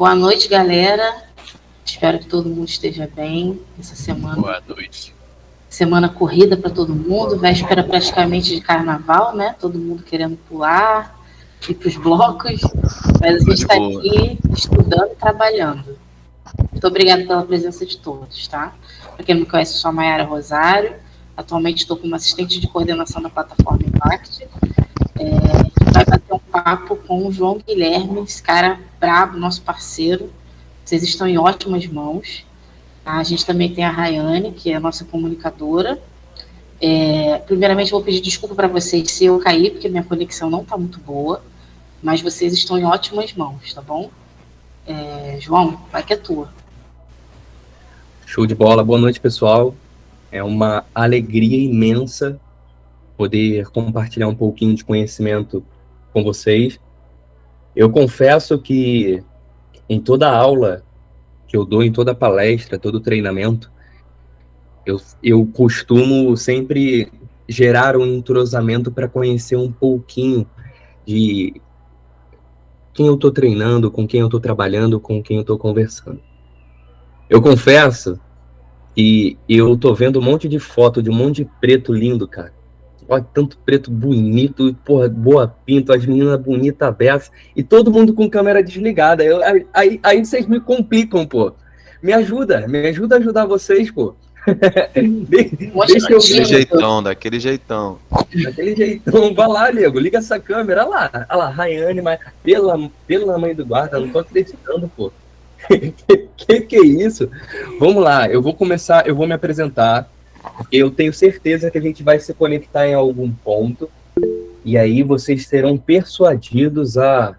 Boa noite, galera. Espero que todo mundo esteja bem essa semana. Boa noite. Semana corrida para todo mundo, véspera praticamente de carnaval, né? Todo mundo querendo pular, ir para os blocos. Mas a gente está aqui estudando e trabalhando. Muito obrigada pela presença de todos, tá? Para quem não me conhece, eu sou a Mayara Rosário. Atualmente estou como assistente de coordenação da plataforma Impact. A gente vai bater um papo com o João Guilherme, esse cara brabo, nosso parceiro. Vocês estão em ótimas mãos. A gente também tem a Rayane, que é a nossa comunicadora. Primeiramente, vou pedir desculpa para vocês se eu cair, porque minha conexão não está muito boa, mas vocês estão em ótimas mãos, tá bom? João, vai que é tua. Show de bola. Boa noite, pessoal. É uma alegria imensa poder compartilhar um pouquinho de conhecimento com vocês. Eu confesso que em toda aula que eu dou, em toda palestra, todo treinamento, eu costumo sempre gerar um entrosamento para conhecer um pouquinho de quem eu estou treinando, com quem eu estou trabalhando, com quem eu estou conversando. Eu confesso que eu tô vendo um monte de foto de um monte de preto lindo, cara. Olha, tanto preto bonito, porra, boa pinta, as meninas bonitas beças, e todo mundo com câmera desligada. Aí vocês me complicam, pô. Me ajuda a ajudar vocês, pô. Daquele jeitão. Daquele jeitão. Vai lá, nego, liga essa câmera. Olha lá, Rayane, mas pela mãe do guarda, não tô acreditando, pô. Que é isso? Vamos lá, eu vou me apresentar. Eu tenho certeza que a gente vai se conectar em algum ponto, e aí vocês serão persuadidos a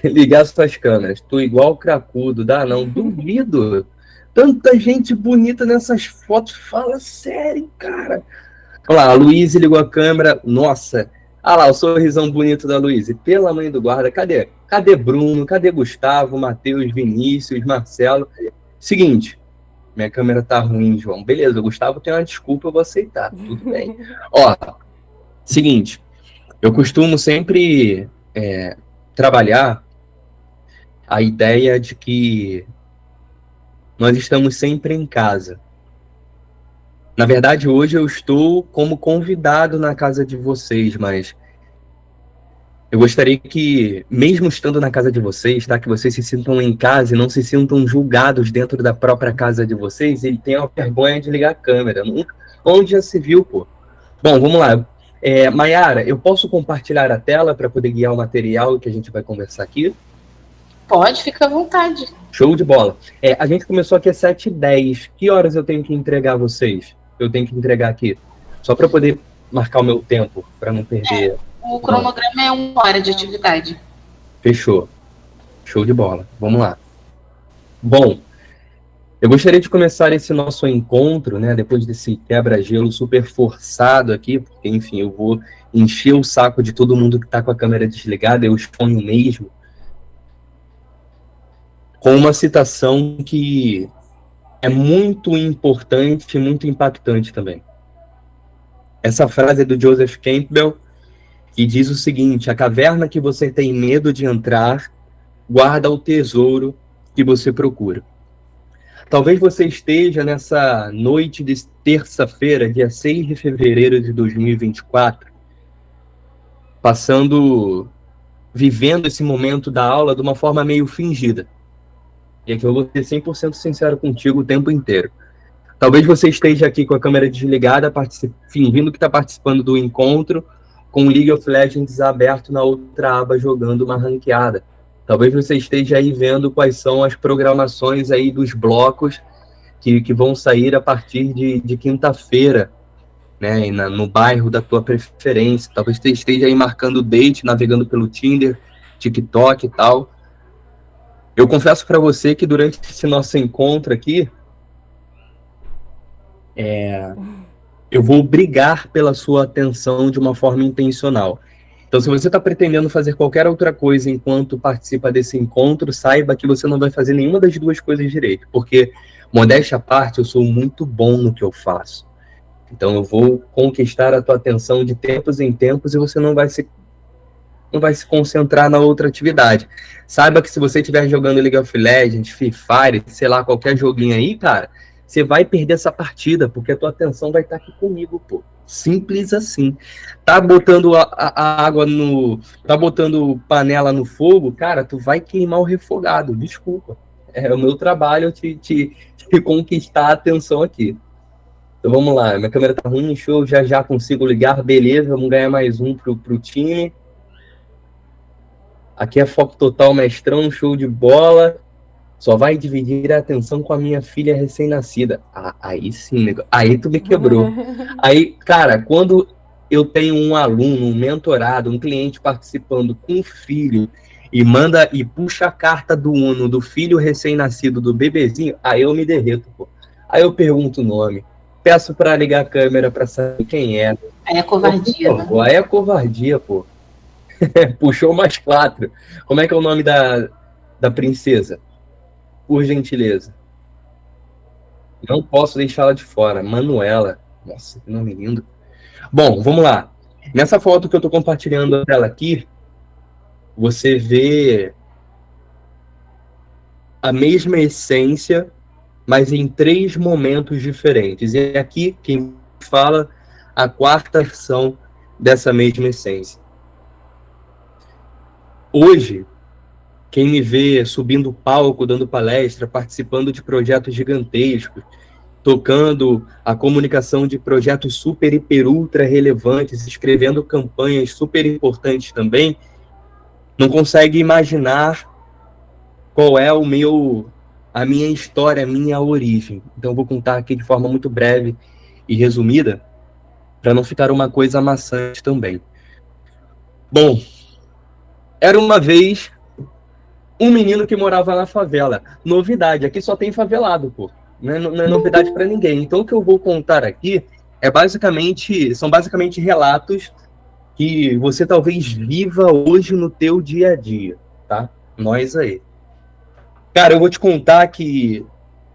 ligar suas câmeras. Tô igual cracudo, dá não? Duvido. Tanta gente bonita nessas fotos, fala sério, cara. Olha lá, a Luísa ligou a câmera, nossa. Olha lá, o sorrisão bonito da Luísa. Pela mãe do guarda, cadê? Cadê Bruno? Cadê Gustavo, Matheus, Vinícius, Marcelo? Seguinte, minha câmera tá ruim, João. Beleza, o Gustavo tem uma desculpa, eu vou aceitar. Tudo bem. Ó, seguinte, eu costumo sempre trabalhar a ideia de que nós estamos sempre em casa. Na verdade, hoje eu estou como convidado na casa de vocês, mas eu gostaria que, mesmo estando na casa de vocês, tá, que vocês se sintam em casa e não se sintam julgados dentro da própria casa de vocês, e tenham a vergonha de ligar a câmera. Onde já se viu, pô? Bom, vamos lá. Mayara, eu posso compartilhar a tela para poder guiar o material que a gente vai conversar aqui? Pode, fica à vontade. Show de bola. A gente começou aqui às 7h10. Que horas eu tenho que entregar vocês? Eu tenho que entregar aqui. Só para poder marcar o meu tempo, para não perder. O cronograma é 1 hora de atividade. Fechou. Show de bola. Vamos lá. Bom, eu gostaria de começar esse nosso encontro, né, depois desse quebra-gelo super forçado aqui, porque, enfim, eu vou encher o saco de todo mundo que está com a câmera desligada, eu exponho mesmo, com uma citação que é muito importante e muito impactante também. Essa frase é do Joseph Campbell, que diz o seguinte: a caverna que você tem medo de entrar guarda o tesouro que você procura. Talvez você esteja nessa noite de terça-feira, dia 6 de fevereiro de 2024, vivendo esse momento da aula de uma forma meio fingida. E aqui eu vou ser 100% sincero contigo o tempo inteiro. Talvez você esteja aqui com a câmera desligada, fingindo que está participando do encontro, com o League of Legends aberto na outra aba, jogando uma ranqueada. Talvez você esteja aí vendo quais são as programações aí dos blocos que vão sair a partir de quinta-feira, né, no bairro da tua preferência. Talvez você esteja aí marcando date, navegando pelo Tinder, TikTok e tal. Eu confesso para você que durante esse nosso encontro aqui, eu vou brigar pela sua atenção de uma forma intencional. Então, se você está pretendendo fazer qualquer outra coisa enquanto participa desse encontro, saiba que você não vai fazer nenhuma das duas coisas direito, porque, modéstia à parte, eu sou muito bom no que eu faço. Então, eu vou conquistar a tua atenção de tempos em tempos e você não vai se não vai se concentrar na outra atividade. Saiba que se você estiver jogando League of Legends, Free Fire, sei lá, qualquer joguinho aí, cara, você vai perder essa partida, porque a tua atenção vai estar aqui comigo, pô. Simples assim. Tá botando a água no... Tá botando panela no fogo, cara, tu vai queimar o refogado, desculpa. É o meu trabalho te conquistar a atenção aqui. Então vamos lá, minha câmera tá ruim, show, já consigo ligar, beleza, vamos ganhar mais um pro time. Aqui é foco total, mestrão, show de bola. Só vai dividir a atenção com a minha filha recém-nascida. Ah, aí sim, nego. Aí tu me quebrou. Aí, cara, quando eu tenho um aluno, um mentorado, um cliente participando com um filho e manda e puxa a carta do Uno do filho recém-nascido, do bebezinho, aí eu me derreto, pô. Aí eu pergunto o nome, peço para ligar a câmera para saber quem é. Aí é covardia, né? Aí é covardia, pô. Puxou mais 4. Como é que é o nome da princesa? Por gentileza. Não posso deixá-la de fora. Manuela. Nossa, que nome lindo. Bom, vamos lá. Nessa foto que eu estou compartilhando a tela aqui, você vê a mesma essência, mas em 3 momentos diferentes. E aqui, quem fala, a 4ª versão dessa mesma essência. Hoje, quem me vê subindo o palco, dando palestra, participando de projetos gigantescos, tocando a comunicação de projetos super, hiper, ultra relevantes, escrevendo campanhas super importantes também, não consegue imaginar qual é a minha história, a minha origem. Então eu vou contar aqui de forma muito breve e resumida, para não ficar uma coisa amassante também. Bom, era uma vez um menino que morava na favela. Novidade, aqui só tem favelado, pô. Não é novidade para ninguém. Então o que eu vou contar aqui são basicamente relatos que você talvez viva hoje no teu dia a dia, tá? Nós aí. Cara, eu vou te contar que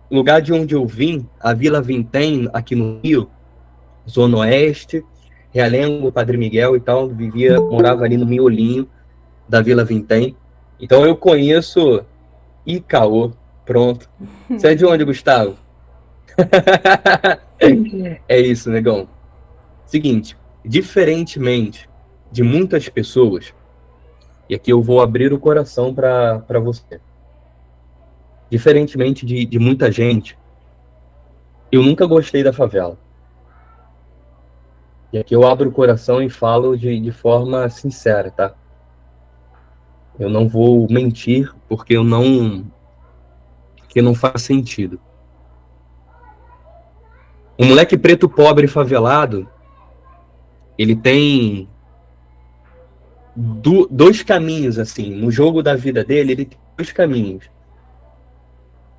o lugar de onde eu vim, a Vila Vintém, aqui no Rio, Zona Oeste, Realengo, Padre Miguel e tal, morava ali no miolinho da Vila Vintém. Então eu conheço... Ih, caô, pronto. Você é de onde, Gustavo? É isso, negão. Seguinte, diferentemente de muitas pessoas, e aqui eu vou abrir o coração para você. Diferentemente de muita gente, eu nunca gostei da favela. E aqui eu abro o coração e falo de forma sincera, tá? Eu não vou mentir, porque não faz sentido. Um moleque preto, pobre, favelado, ele tem 2 caminhos, assim. No jogo da vida dele, ele tem 2 caminhos.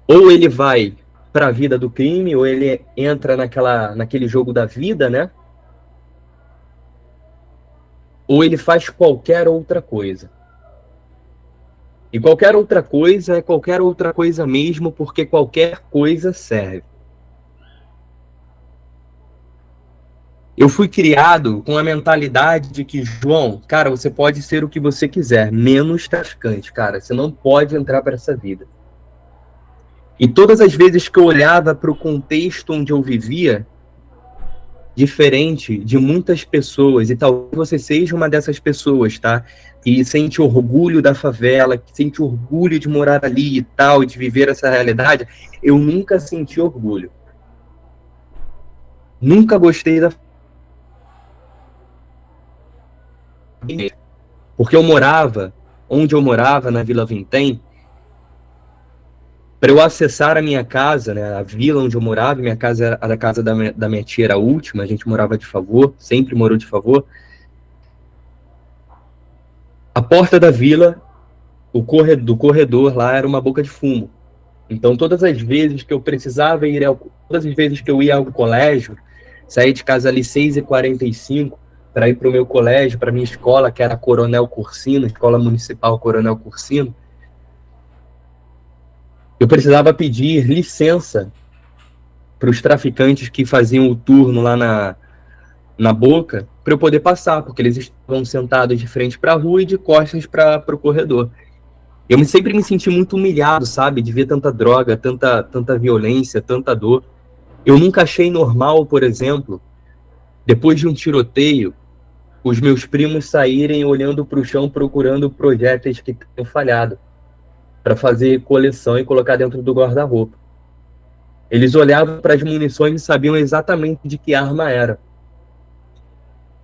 Ou ele vai para a vida do crime, ou ele entra naquele jogo da vida, né? Ou ele faz qualquer outra coisa. E qualquer outra coisa é qualquer outra coisa mesmo, porque qualquer coisa serve. Eu fui criado com a mentalidade de que, João, cara, você pode ser o que você quiser, menos traficante, cara. Você não pode entrar para essa vida. E todas as vezes que eu olhava para o contexto onde eu vivia, diferente de muitas pessoas, e talvez você seja uma dessas pessoas, tá? Que sente orgulho da favela, que sente orgulho de morar ali e tal, de viver essa realidade, eu nunca senti orgulho. Nunca gostei da... Porque onde eu morava, na Vila Vintém, para eu acessar a minha casa, né, a vila onde eu morava, minha casa era a casa da minha tia, era a última, a gente morava de favor, sempre morou de favor. A porta da vila, do corredor lá, era uma boca de fumo. Então, todas as vezes que eu precisava todas as vezes que eu ia ao colégio, saí de casa ali 6h45 para ir para o meu colégio, para minha escola, que era Coronel Cursino, Escola Municipal Coronel Cursino, eu precisava pedir licença para os traficantes que faziam o turno lá na boca para eu poder passar, porque eles estavam sentados de frente para a rua e de costas para o corredor. Eu sempre me senti muito humilhado, sabe? De ver tanta droga, tanta violência, tanta dor. Eu nunca achei normal, por exemplo, depois de um tiroteio, os meus primos saírem olhando para o chão procurando projéteis que tinham falhado, para fazer coleção e colocar dentro do guarda-roupa. Eles olhavam para as munições e sabiam exatamente de que arma era.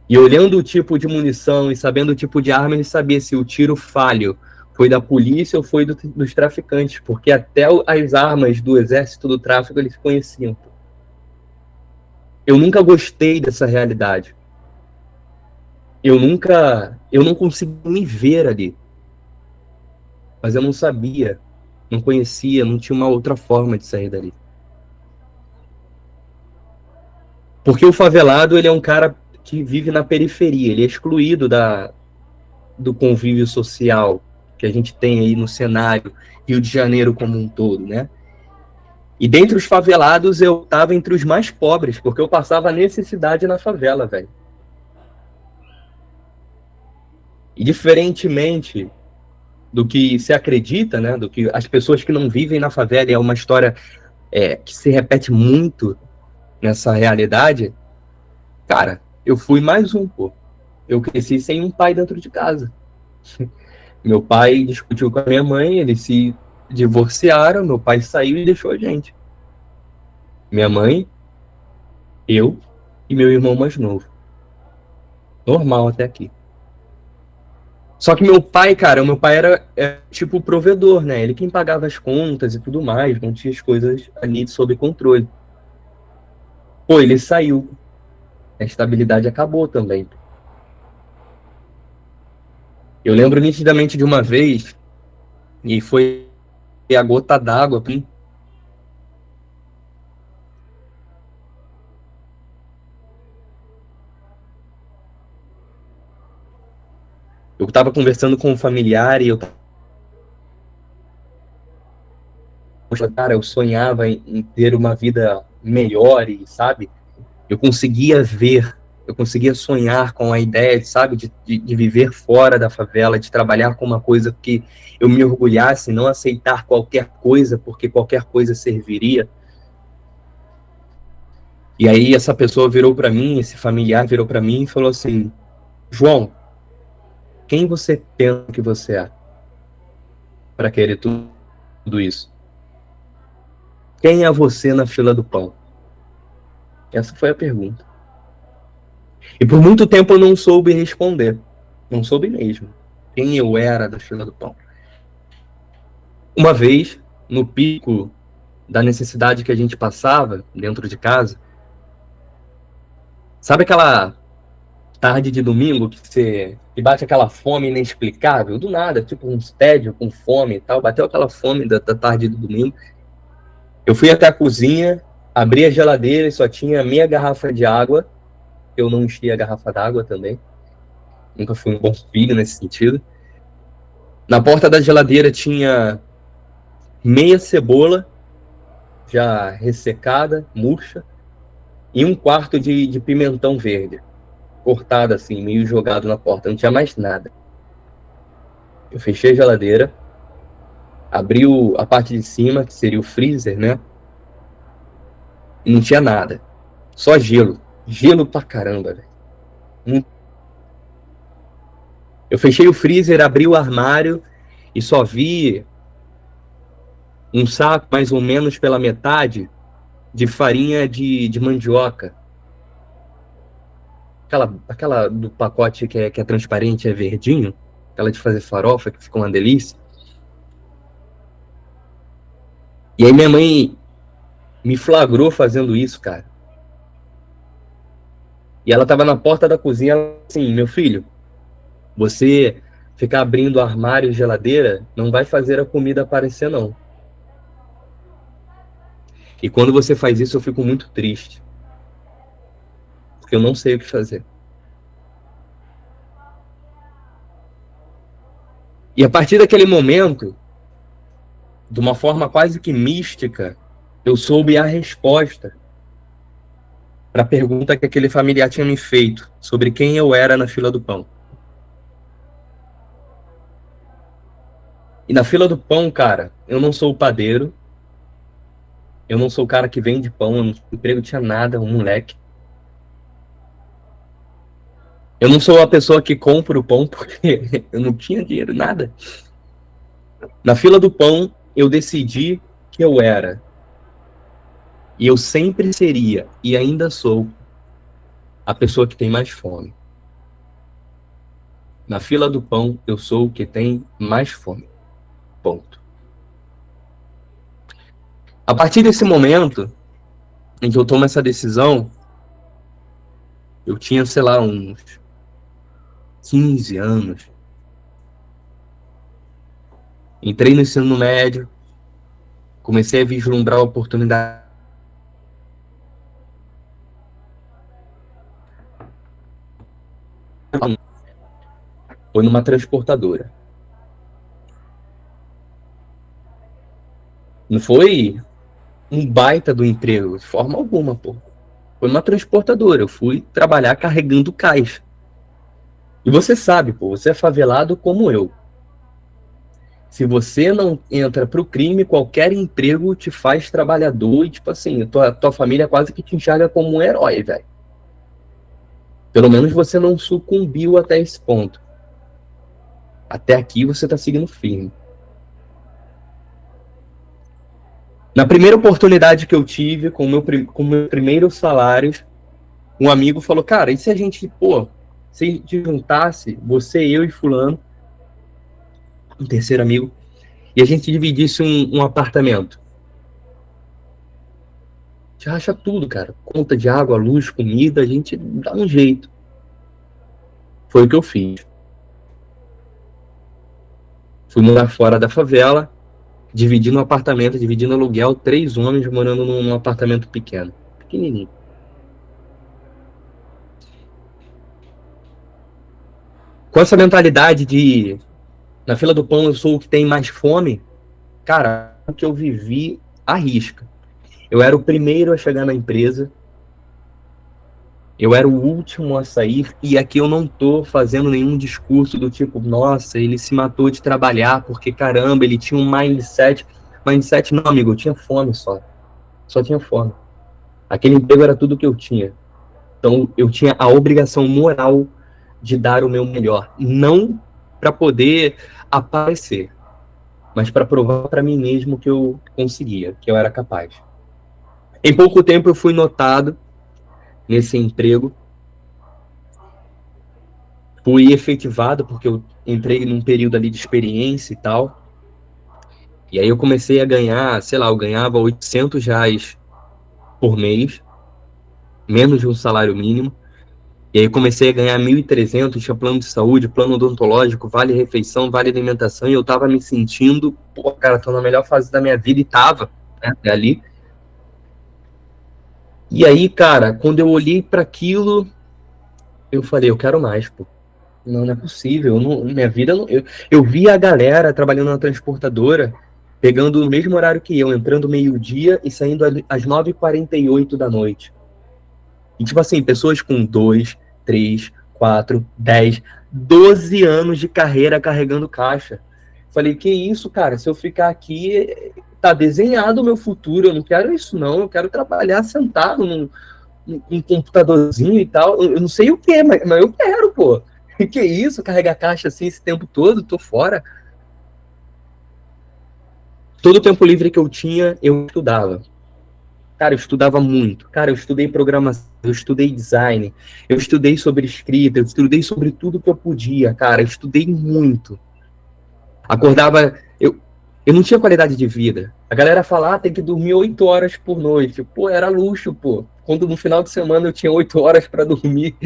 E olhando o tipo de munição e sabendo o tipo de arma, eles sabiam se o tiro falho foi da polícia ou foi dos traficantes, porque até as armas do exército do tráfico eles conheciam. Eu nunca gostei dessa realidade. Eu não consegui me ver ali. Mas eu não sabia, não conhecia, não tinha uma outra forma de sair dali. Porque o favelado, ele é um cara que vive na periferia, ele é excluído do convívio social que a gente tem aí no cenário Rio de Janeiro como um todo, né? E dentre os favelados, eu estava entre os mais pobres, porque eu passava necessidade na favela, velho. E diferentemente do que se acredita, né, do que as pessoas que não vivem na favela, é uma história que se repete muito nessa realidade, cara, eu fui mais um, pô. Eu cresci sem um pai dentro de casa. Meu pai discutiu com a minha mãe, eles se divorciaram, meu pai saiu e deixou a gente. Minha mãe, eu e meu irmão mais novo. Normal até aqui. Só que meu pai, cara, o meu pai era tipo provedor, né? Ele quem pagava as contas e tudo mais, não tinha as coisas ali sob controle. Pô, ele saiu. A estabilidade acabou também. Eu lembro nitidamente de uma vez, e foi a gota d'água. Eu estava conversando com um familiar e cara, eu sonhava em ter uma vida melhor e, sabe, eu conseguia sonhar com a ideia, sabe, de viver fora da favela, de trabalhar com uma coisa que eu me orgulhasse, não aceitar qualquer coisa, porque qualquer coisa serviria. E aí essa pessoa virou para mim, esse familiar virou para mim e falou assim: João, quem você pensa que você é para querer tudo isso? Quem é você na fila do pão? Essa foi a pergunta. E por muito tempo eu não soube responder. Não soube mesmo. Quem eu era da fila do pão. Uma vez, no pico da necessidade que a gente passava dentro de casa, sabe aquela tarde de domingo que bate aquela fome inexplicável? Do nada, tipo um tédio com fome e tal. Bateu aquela fome da tarde do domingo. Eu fui até a cozinha, abri a geladeira e só tinha meia garrafa de água. Eu não enchi a garrafa d'água também. Nunca fui um bom filho nesse sentido. Na porta da geladeira tinha meia cebola, já ressecada, murcha, e um quarto de pimentão verde, cortado assim, meio jogado na porta. Não tinha mais nada. Eu fechei a geladeira, abri a parte de cima, que seria o freezer, né? E não tinha nada. Só gelo. Gelo pra caramba, velho. Eu fechei o freezer, abri o armário e só vi um saco, mais ou menos pela metade, de farinha de mandioca. Aquela do pacote que é transparente, é verdinho. Aquela de fazer farofa, que fica uma delícia. E aí minha mãe me flagrou fazendo isso, cara. E ela tava na porta da cozinha, assim: meu filho, você ficar abrindo armário e geladeira não vai fazer a comida aparecer, não. E quando você faz isso, eu fico muito triste. Porque eu não sei o que fazer. E a partir daquele momento, de uma forma quase que mística, eu soube a resposta para a pergunta que aquele familiar tinha me feito sobre quem eu era na fila do pão. E na fila do pão, cara, eu não sou o padeiro, eu não sou o cara que vende pão, eu não emprego tinha nada, um moleque. Eu não sou a pessoa que compra o pão porque eu não tinha dinheiro, nada. Na fila do pão, eu decidi que eu era. E eu sempre seria, e ainda sou, a pessoa que tem mais fome. Na fila do pão, eu sou o que tem mais fome. Ponto. A partir desse momento em que eu tomo essa decisão, eu tinha, sei lá, uns 15 anos. Entrei no ensino médio, comecei a vislumbrar a oportunidade. Foi numa transportadora. Não foi um baita do emprego, de forma alguma, pô. Foi numa transportadora. Eu fui trabalhar carregando caixa. E você sabe, pô, você é favelado como eu. Se você não entra pro crime, qualquer emprego te faz trabalhador e, tipo assim, tua família quase que te enxerga como um herói, velho. Pelo menos você não sucumbiu até esse ponto. Até aqui você tá seguindo firme. Na primeira oportunidade que eu tive, com o meu primeiro salário, um amigo falou, cara, e se a gente, pô, se a gente juntasse, você, eu e fulano, um terceiro amigo, e a gente dividisse um apartamento? A gente racha tudo, cara. Conta de água, luz, comida, a gente dá um jeito. Foi o que eu fiz. Fui morar fora da favela, dividindo um apartamento, dividindo aluguel, 3 homens morando num apartamento pequeno. Pequenininho. Com essa mentalidade de na fila do pão eu sou o que tem mais fome, cara, o que eu vivi à risca. Eu era o primeiro a chegar na empresa, eu era o último a sair, e aqui eu não tô fazendo nenhum discurso do tipo, nossa, ele se matou de trabalhar, porque caramba, ele tinha um mindset. Mindset não, amigo, eu tinha fome só tinha fome. Aquele emprego era tudo que eu tinha. Então eu tinha a obrigação moral de dar o meu melhor, não para poder aparecer, mas para provar para mim mesmo que eu conseguia, que eu era capaz. Em pouco tempo eu fui notado nesse emprego, fui efetivado porque eu entrei num período ali de experiência e tal, e aí eu comecei a ganhar, sei lá, eu ganhava R$ 800 por mês, menos de um salário mínimo. E aí comecei a ganhar 1.300, tinha plano de saúde, plano odontológico, vale refeição, vale alimentação, e eu tava me sentindo, pô, cara, tô na melhor fase da minha vida, e tava, né, até ali. E aí, cara, quando eu olhei para aquilo, eu falei, eu quero mais, pô. Não é possível, minha vida não... Eu vi a galera trabalhando na transportadora, pegando o mesmo horário que eu, entrando meio-dia e saindo às 9h48 da noite. E tipo assim, pessoas com 2, 3, 4, 10, 12 anos de carreira carregando caixa. Falei, que isso, cara? Se eu ficar aqui, tá desenhado o meu futuro. Eu não quero isso, não. Eu quero trabalhar sentado num computadorzinho e tal. Eu não sei o que, mas eu quero, pô. Que isso? Carregar caixa assim esse tempo todo? Tô fora. Todo o tempo livre que eu tinha, eu estudava. Cara, eu estudava muito. Cara, eu estudei programação, eu estudei design, eu estudei sobre escrita, eu estudei sobre tudo que eu podia, cara. Eu estudei muito. Acordava... Eu não tinha qualidade de vida. A galera fala, tem que dormir 8 horas por noite. Pô, era luxo, pô. Quando no final de semana eu tinha 8 horas para dormir.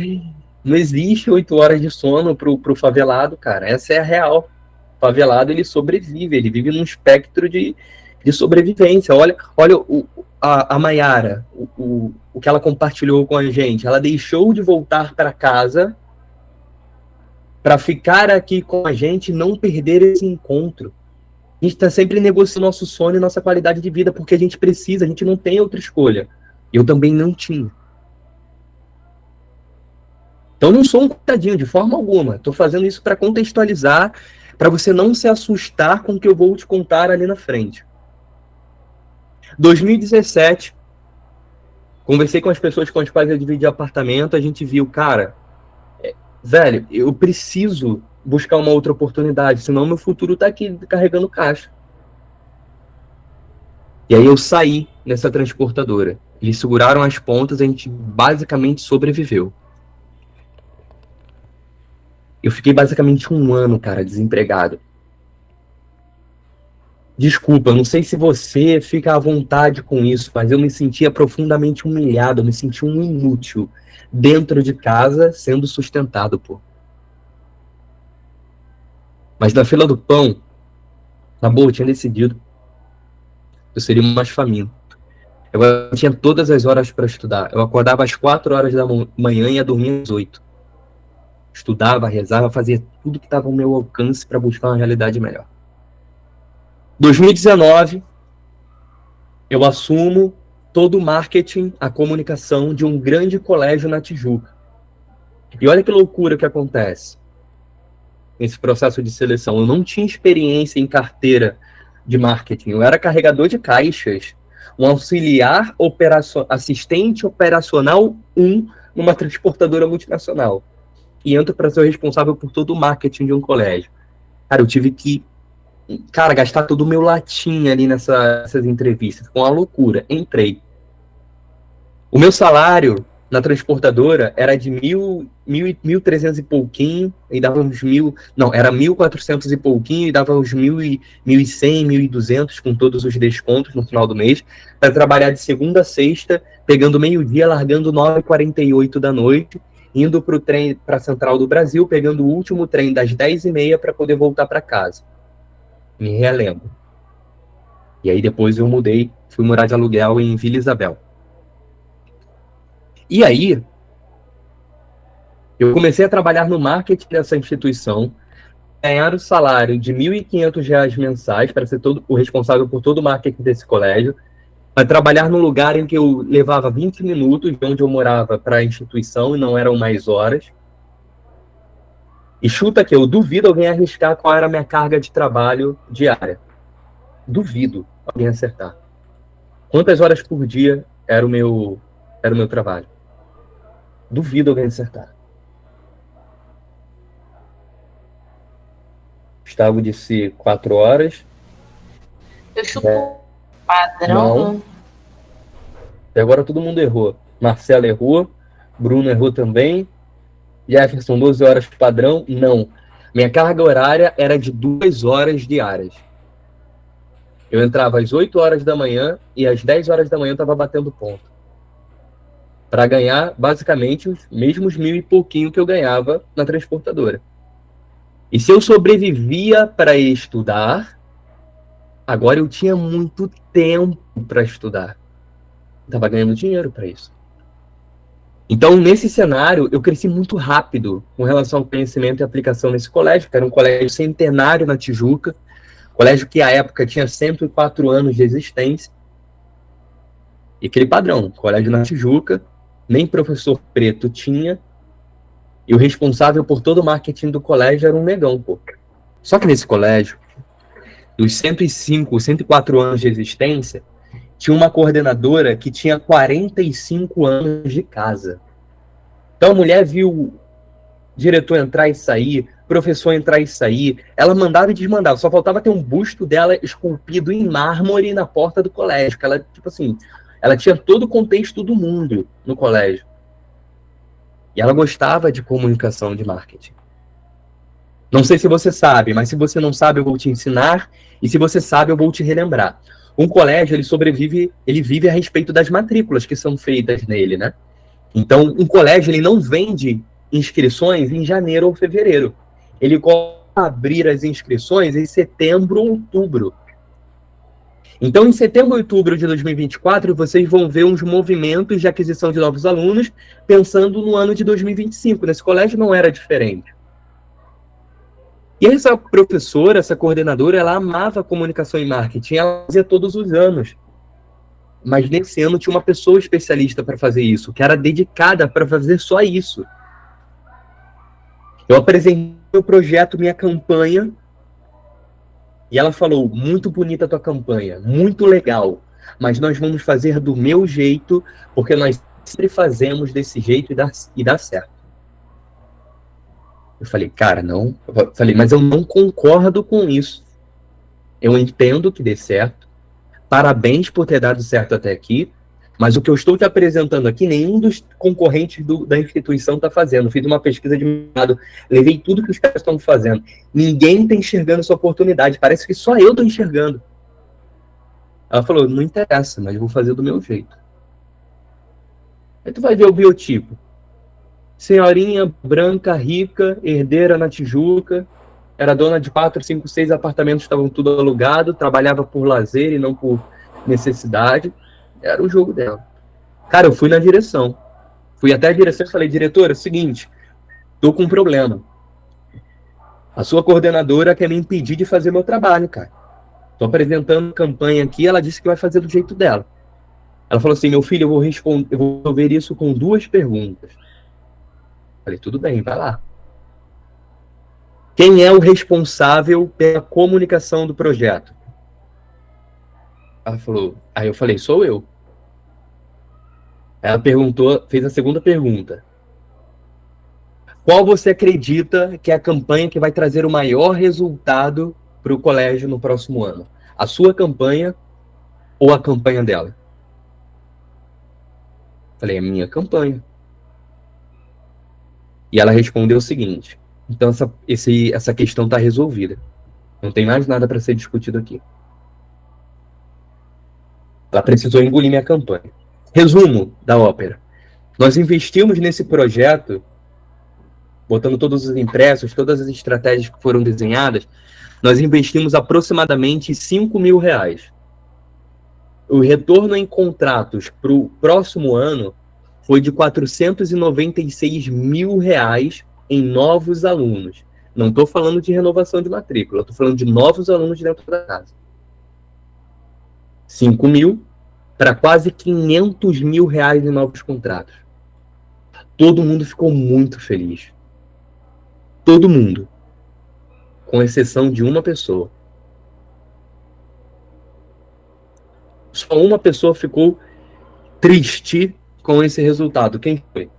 Não existe 8 horas de sono pro favelado, cara. Essa é a real. O favelado, ele sobrevive. Ele vive num espectro de sobrevivência. Olha a Mayara, o que ela compartilhou com a gente. Ela deixou de voltar para casa para ficar aqui com a gente e não perder esse encontro. A gente está sempre negociando nosso sonho e nossa qualidade de vida, porque a gente precisa, a gente não tem outra escolha. Eu também não tinha. Então não sou um coitadinho de forma alguma. Estou fazendo isso para contextualizar, para você não se assustar com o que eu vou te contar ali na frente. 2017, conversei com as pessoas com as quais eu dividi apartamento, a gente viu, cara, velho, eu preciso buscar uma outra oportunidade, senão meu futuro tá aqui carregando caixa. E aí eu saí nessa transportadora. Eles seguraram as pontas, a gente basicamente sobreviveu. Eu fiquei basicamente 1 ano, cara, desempregado. Desculpa, não sei se você fica à vontade com isso, mas eu me sentia profundamente humilhado, eu me sentia um inútil dentro de casa sendo sustentado, pô. Mas na fila do pão, na boa, eu tinha decidido. Eu seria mais faminto. Eu tinha todas as horas para estudar. Eu acordava às 4 horas da manhã e ia dormir às 8. Estudava, rezava, fazia tudo que estava ao meu alcance para buscar uma realidade melhor. 2019, eu assumo todo o marketing, a comunicação de um grande colégio na Tijuca. E olha que loucura que acontece nesse processo de seleção. Eu não tinha experiência em carteira de marketing. Eu era carregador de caixas, um auxiliar assistente operacional 1 numa transportadora multinacional. E entro para ser o responsável por todo o marketing de um colégio. Cara, eu tive que gastar todo o meu latim ali nessas entrevistas. Foi uma loucura. Entrei. O meu salário na transportadora era de 1.300 e pouquinho, e dava uns 1.000... Não, era 1.400 e pouquinho, e dava uns 1.100, 1.200, com todos os descontos no final do mês, para trabalhar de segunda a sexta, pegando meio-dia, largando 9h48 da noite, indo para o trem, para a Central do Brasil, pegando o último trem das 10h30 para poder voltar para casa. Me relembro. E aí depois eu mudei, fui morar de aluguel em Vila Isabel. E aí, eu comecei a trabalhar no marketing dessa instituição, ganhar o salário de R$ 1.500 mensais para ser o responsável por todo o marketing desse colégio, para trabalhar num lugar em que eu levava 20 minutos de onde eu morava para a instituição e não eram mais horas. E chuta que eu duvido alguém arriscar qual era a minha carga de trabalho diária. Duvido alguém acertar. Quantas horas por dia era o meu trabalho? Duvido alguém acertar. Gustavo disse 4 horas. Eu chuto padrão. Não. Até agora todo mundo errou. Marcelo errou. Bruno errou também. Jefferson, 12 horas padrão. Não. Minha carga horária era de 2 horas diárias. Eu entrava às 8 horas da manhã e às 10 horas da manhã eu estava batendo ponto. Para ganhar, basicamente, os mesmos 1.000 e pouquinho que eu ganhava na transportadora. E se eu sobrevivia para estudar, agora eu tinha muito tempo para estudar. Estava ganhando dinheiro para isso. Então, nesse cenário, eu cresci muito rápido com relação ao conhecimento e aplicação nesse colégio, que era um colégio centenário na Tijuca, colégio que, à época, tinha 104 anos de existência. E aquele padrão, colégio na Tijuca, nem professor preto tinha, e o responsável por todo o marketing do colégio era um negão, pô. Só que nesse colégio, dos 104 anos de existência, tinha uma coordenadora que tinha 45 anos de casa. Então a mulher viu o diretor entrar e sair, professor entrar e sair, ela mandava e desmandava, só faltava ter um busto dela esculpido em mármore na porta do colégio, que ela, tipo assim, ela tinha todo o contexto do mundo no colégio. E ela gostava de comunicação, de marketing. Não sei se você sabe, mas se você não sabe, eu vou te ensinar. E se você sabe, eu vou te relembrar. Um colégio, ele vive a respeito das matrículas que são feitas nele, né? Então, um colégio, ele não vende inscrições em janeiro ou fevereiro. Ele começa a abrir as inscrições em setembro ou outubro. Então, em setembro e outubro de 2024, vocês vão ver uns movimentos de aquisição de novos alunos, pensando no ano de 2025. Nesse colégio não era diferente. E essa professora, essa coordenadora, ela amava comunicação e marketing, ela fazia todos os anos. Mas nesse ano tinha uma pessoa especialista para fazer isso, que era dedicada para fazer só isso. Eu apresentei meu projeto, minha campanha, e ela falou, muito bonita a tua campanha, muito legal, mas nós vamos fazer do meu jeito, porque nós sempre fazemos desse jeito e dá certo. Eu falei, cara, não. Eu falei, mas eu não concordo com isso. Eu entendo que dê certo. Parabéns por ter dado certo até aqui. Mas o que eu estou te apresentando aqui, nenhum dos concorrentes da instituição está fazendo. Fiz uma pesquisa de mercado, levei tudo que os caras estão fazendo. Ninguém está enxergando essa oportunidade. Parece que só eu estou enxergando. Ela falou, não interessa, mas eu vou fazer do meu jeito. Aí tu vai ver o biotipo. Senhorinha branca, rica, herdeira na Tijuca, era dona de 4, 5, 6 apartamentos, estavam tudo alugado, trabalhava por lazer e não por necessidade. Era o jogo dela. Cara, eu fui na direção. Fui até a direção e falei, diretora, é o seguinte, tô com um problema. A sua coordenadora quer me impedir de fazer meu trabalho, cara. Tô apresentando campanha aqui, ela disse que vai fazer do jeito dela. Ela falou assim, meu filho, eu vou resolver isso com 2 perguntas. Falei, tudo bem, vai lá. Quem é o responsável pela comunicação do projeto? Ela falou, aí eu falei, sou eu. Ela perguntou, fez a segunda pergunta. Qual você acredita que é a campanha que vai trazer o maior resultado para o colégio no próximo ano? A sua campanha ou a campanha dela? Falei, a minha campanha. E ela respondeu o seguinte, então essa questão está resolvida. Não tem mais nada para ser discutido aqui. Ela precisou engolir minha campanha. Resumo da ópera. Nós investimos nesse projeto, botando todos os impressos, todas as estratégias que foram desenhadas, nós investimos aproximadamente R$5.000. O retorno em contratos para o próximo ano foi de R$496.000 em novos alunos. Não estou falando de renovação de matrícula, estou falando de novos alunos dentro da casa. 5.000 para quase R$500.000 em novos contratos. Todo mundo ficou muito feliz. Todo mundo. Com exceção de uma pessoa. Só uma pessoa ficou triste com esse resultado. Quem foi?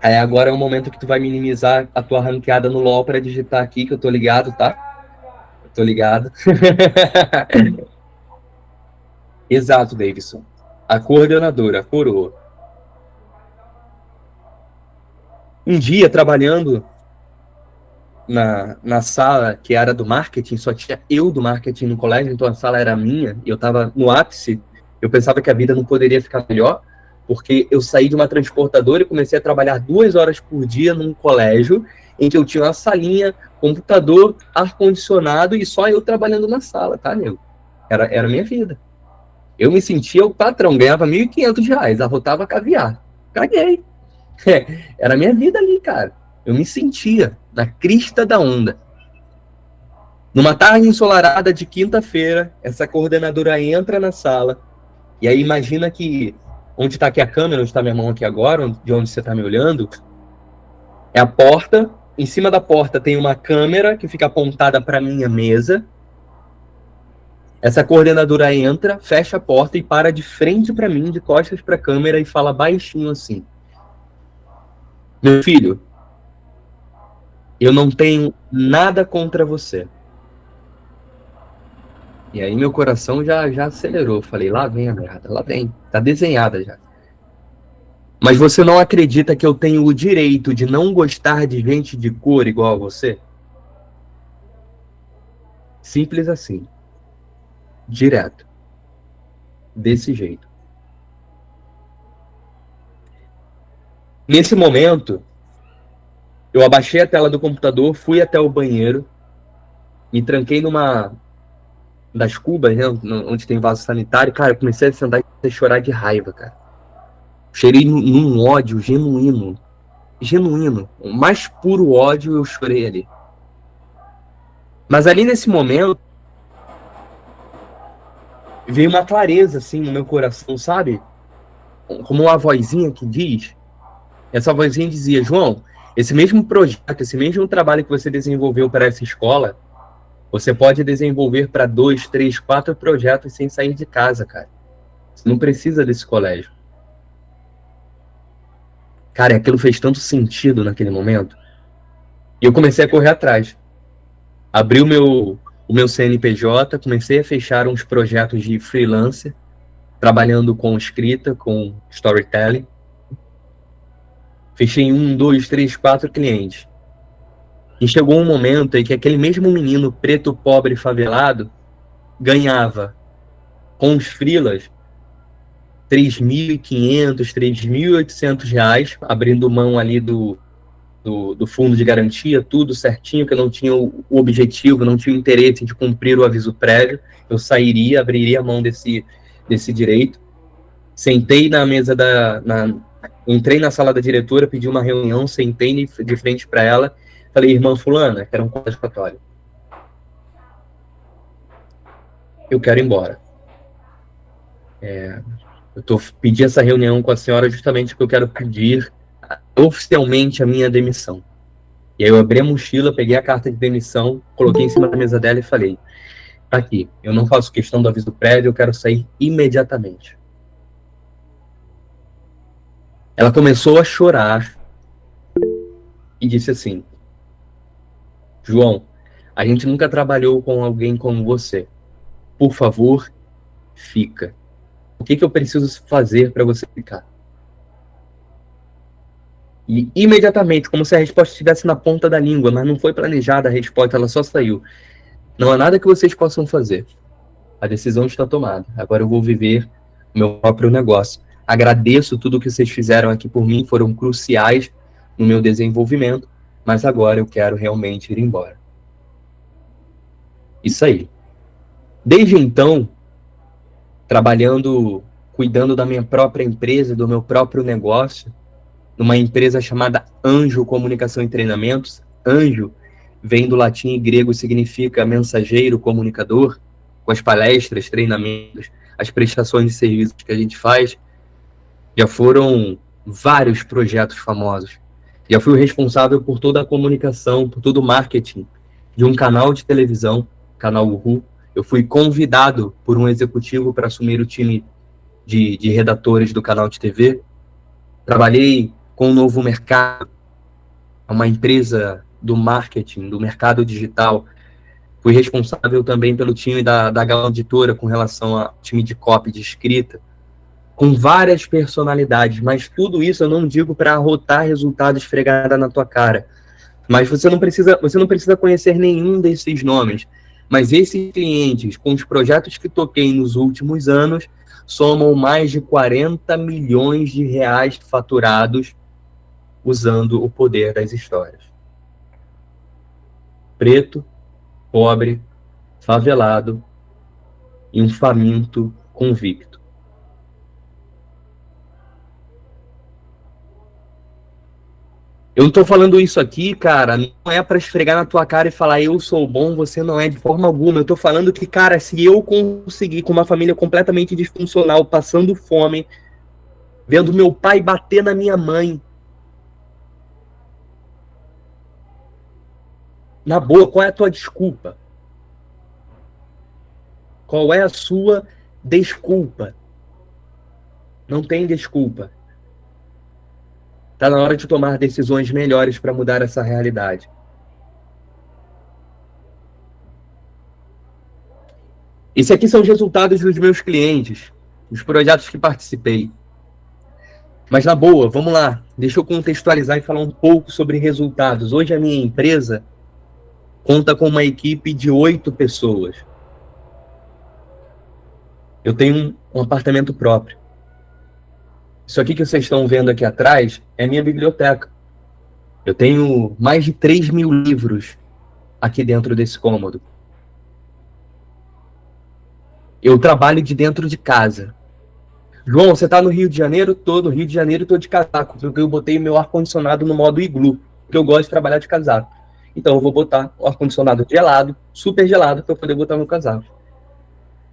Aí agora é o momento que tu vai minimizar a tua ranqueada no LoL para digitar aqui, que eu tô ligado, tá? Eu tô ligado. Exato, Davidson. A coordenadora, a coroa. Um dia, trabalhando na sala que era do marketing, só tinha eu do marketing no colégio, então a sala era minha, e eu estava no ápice, eu pensava que a vida não poderia ficar melhor, porque eu saí de uma transportadora e comecei a trabalhar 2 horas por dia num colégio, em que eu tinha uma salinha, computador, ar-condicionado, e só eu trabalhando na sala, tá, nego? Era a minha vida. Eu me sentia o patrão, ganhava R$1.500, arrotava caviar. Caguei. Era a minha vida ali, cara. Eu me sentia na crista da onda. Numa tarde ensolarada de quinta-feira, essa coordenadora entra na sala, e aí imagina que onde está aqui a câmera, onde está minha mão aqui agora, de onde você está me olhando, é a porta. Em cima da porta tem uma câmera que fica apontada para minha mesa. Essa coordenadora entra, fecha a porta e para de frente para mim, de costas para a câmera, e fala baixinho assim: meu filho, eu não tenho nada contra você. E aí meu coração já acelerou. Falei, lá vem a merda, lá vem. Tá desenhada já. Mas você não acredita que eu tenho o direito de não gostar de gente de cor igual a você? Simples assim. Direto. Desse jeito. Nesse momento, eu abaixei a tela do computador, fui até o banheiro, me tranquei numa das cubas, né, onde tem vaso sanitário. Cara, eu comecei a sentar e chorar de raiva, cara. Cheirei num ódio genuíno. Genuíno. O mais puro ódio eu chorei ali. Mas ali nesse momento, veio uma clareza, assim, no meu coração, sabe? Como uma vozinha que diz, essa vozinha dizia: João, esse mesmo projeto, esse mesmo trabalho que você desenvolveu para essa escola, você pode desenvolver para 2, 3, 4 projetos sem sair de casa, cara. Você não precisa desse colégio. Cara, e aquilo fez tanto sentido naquele momento. E eu comecei a correr atrás. Abri o meu CNPJ, comecei a fechar uns projetos de freelancer, trabalhando com escrita, com storytelling. Fechei 1, 2, 3, 4 clientes. E chegou um momento em que aquele mesmo menino preto, pobre, favelado, ganhava com os freelas R$ 3.500, R$ 3.800, abrindo mão ali do fundo de garantia, tudo certinho, que eu não tinha o objetivo, não tinha o interesse de cumprir o aviso prévio. Eu sairia, abriria a mão desse direito. Sentei na mesa entrei na sala da diretora, pedi uma reunião, sentei de frente para ela, falei: irmã fulana, que era um colégio católico, eu quero ir embora. Pedi essa reunião com a senhora justamente porque eu quero pedir oficialmente a minha demissão. E aí eu abri a mochila, peguei a carta de demissão, coloquei em cima da mesa dela e falei: tá aqui, eu não faço questão do aviso prévio, eu quero sair imediatamente. Ela começou a chorar e disse assim: João, a gente nunca trabalhou com alguém como você. Por favor, fica. O que eu preciso fazer para você ficar? E imediatamente, como se a resposta estivesse na ponta da língua, mas não foi planejada a resposta, ela só saiu: não há nada que vocês possam fazer. A decisão está tomada. Agora eu vou viver o meu próprio negócio. Agradeço tudo que vocês fizeram aqui por mim, foram cruciais no meu desenvolvimento, mas agora eu quero realmente ir embora. Isso aí. Desde então, trabalhando, cuidando da minha própria empresa, do meu próprio negócio, numa empresa chamada Anjo Comunicação e Treinamentos. Anjo vem do latim e grego, significa mensageiro, comunicador, com as palestras, treinamentos, as prestações de serviços que a gente faz. Já foram vários projetos famosos. Já fui o responsável por toda a comunicação, por todo o marketing de um canal de televisão, Canal Uhu. Eu fui convidado por um executivo para assumir o time de redatores do canal de TV. Trabalhei com o Novo Mercado, uma empresa do marketing, do mercado digital. Fui responsável também pelo time da Galão Editora com relação ao time de copy, de escrita, com várias personalidades, mas tudo isso eu não digo para arrotar resultado esfregada na tua cara. Mas você não precisa conhecer nenhum desses nomes. Mas esses clientes, com os projetos que toquei nos últimos anos, somam mais de 40 milhões de reais faturados usando o poder das histórias. Preto, pobre, favelado e um faminto convicto. Eu não tô falando isso aqui, cara, não é para esfregar na tua cara e falar eu sou bom, você não é, de forma alguma. Eu tô falando que, cara, se eu conseguir, com uma família completamente disfuncional, passando fome, vendo meu pai bater na minha mãe, na boa, qual é a tua desculpa? Qual é a sua desculpa? Não tem desculpa. Tá na hora de tomar decisões melhores para mudar essa realidade. Esses aqui são os resultados dos meus clientes, dos projetos que participei. Mas na boa, vamos lá. Deixa eu contextualizar e falar um pouco sobre resultados. Hoje a minha empresa conta com uma equipe de 8 pessoas. Eu tenho um apartamento próprio. Isso aqui que vocês estão vendo aqui atrás é minha biblioteca. Eu tenho mais de 3.000 livros aqui dentro desse cômodo. Eu trabalho de dentro de casa. João, você está no Rio de Janeiro? Tô no Rio de Janeiro, tô de casaco, porque eu botei meu ar-condicionado no modo iglu, porque eu gosto de trabalhar de casaco. Então eu vou botar o ar-condicionado gelado, super gelado, para eu poder botar no casaco.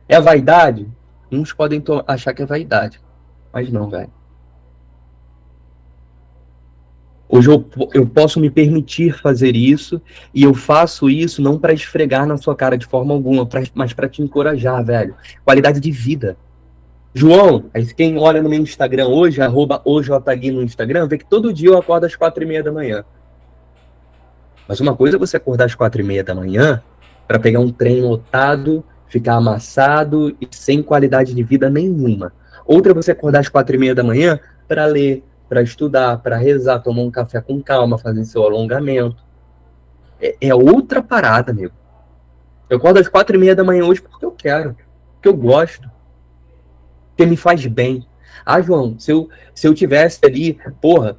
É a vaidade? Uns podem achar que é vaidade, mas não, velho. Hoje eu posso me permitir fazer isso, e eu faço isso não para esfregar na sua cara de forma alguma, mas para te encorajar, velho. Qualidade de vida. João, aí quem olha no meu Instagram hoje, @ojotagui no Instagram, vê que todo dia eu acordo às 4h30 da manhã. Mas uma coisa é você acordar às 4h30 da manhã para pegar um trem lotado, ficar amassado e sem qualidade de vida nenhuma. Outra é você acordar às 4h30 da manhã para ler, para estudar, para rezar, tomar um café com calma, fazer seu alongamento. É outra parada, amigo. Eu acordo às 4h30 da manhã hoje porque eu quero, porque eu gosto, porque me faz bem. Ah, João, se eu tivesse ali, porra,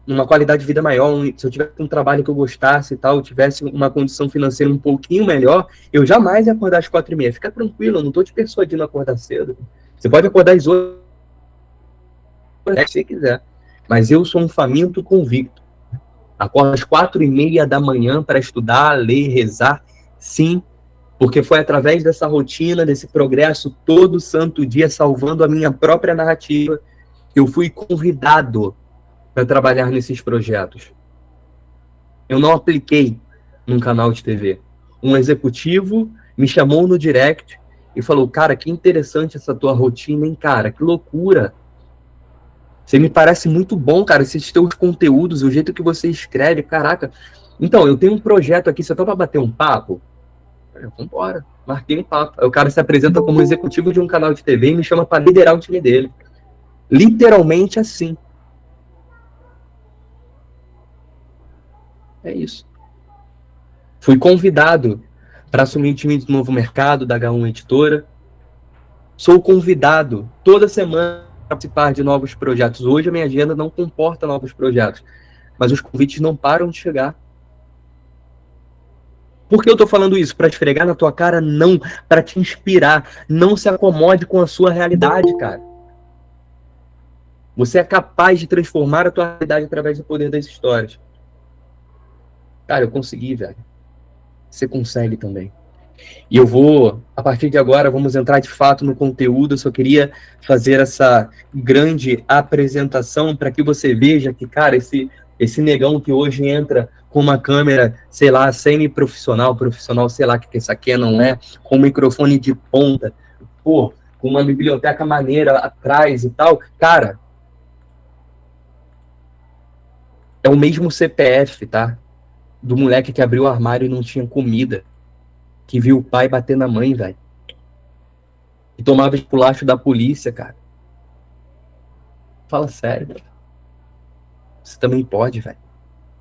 uma qualidade de vida maior, se eu tivesse um trabalho que eu gostasse e tal, eu tivesse uma condição financeira um pouquinho melhor, eu jamais ia acordar às 4h30. Fica tranquilo, eu não tô te persuadindo a acordar cedo. Você pode acordar às 8h, se você quiser. Mas eu sou um faminto convicto. Acordo às 4h30 da manhã para estudar, ler, rezar, sim, porque foi através dessa rotina, desse progresso todo santo dia, salvando a minha própria narrativa, que eu fui convidado para trabalhar nesses projetos. Eu não apliquei num canal de TV. Um executivo me chamou no direct e falou: cara, que interessante essa tua rotina, hein, cara? Que loucura. Você me parece muito bom, cara, esses teus conteúdos, o jeito que você escreve, caraca. Então, eu tenho um projeto aqui, você topa bater um papo? Vambora, marquei um papo. Aí o cara se apresenta como executivo de um canal de TV e me chama para liderar o time dele. Literalmente assim. É isso. Fui convidado para assumir o time do Novo Mercado, da H1 Editora. Sou convidado toda semana para participar de novos projetos. Hoje a minha agenda não comporta novos projetos, mas os convites não param de chegar. Por que eu tô falando isso? Para esfregar na tua cara? Não. Para te inspirar. Não se acomode com a sua realidade, cara. Você é capaz de transformar a tua realidade através do poder das histórias. Cara, eu consegui, velho. Você consegue também. E eu vou, a partir de agora, vamos entrar de fato no conteúdo. Eu só queria fazer essa grande apresentação para que você veja que, cara, esse negão que hoje entra com uma câmera, sei lá, semi-profissional, profissional, sei lá o que essa aqui não é, com um microfone de ponta, pô, com uma biblioteca maneira atrás e tal, cara, é o mesmo CPF, tá? Do moleque que abriu o armário e não tinha comida, que viu o pai bater na mãe, velho, e tomava esculacho da polícia, cara. Fala sério, velho. Você também pode, velho.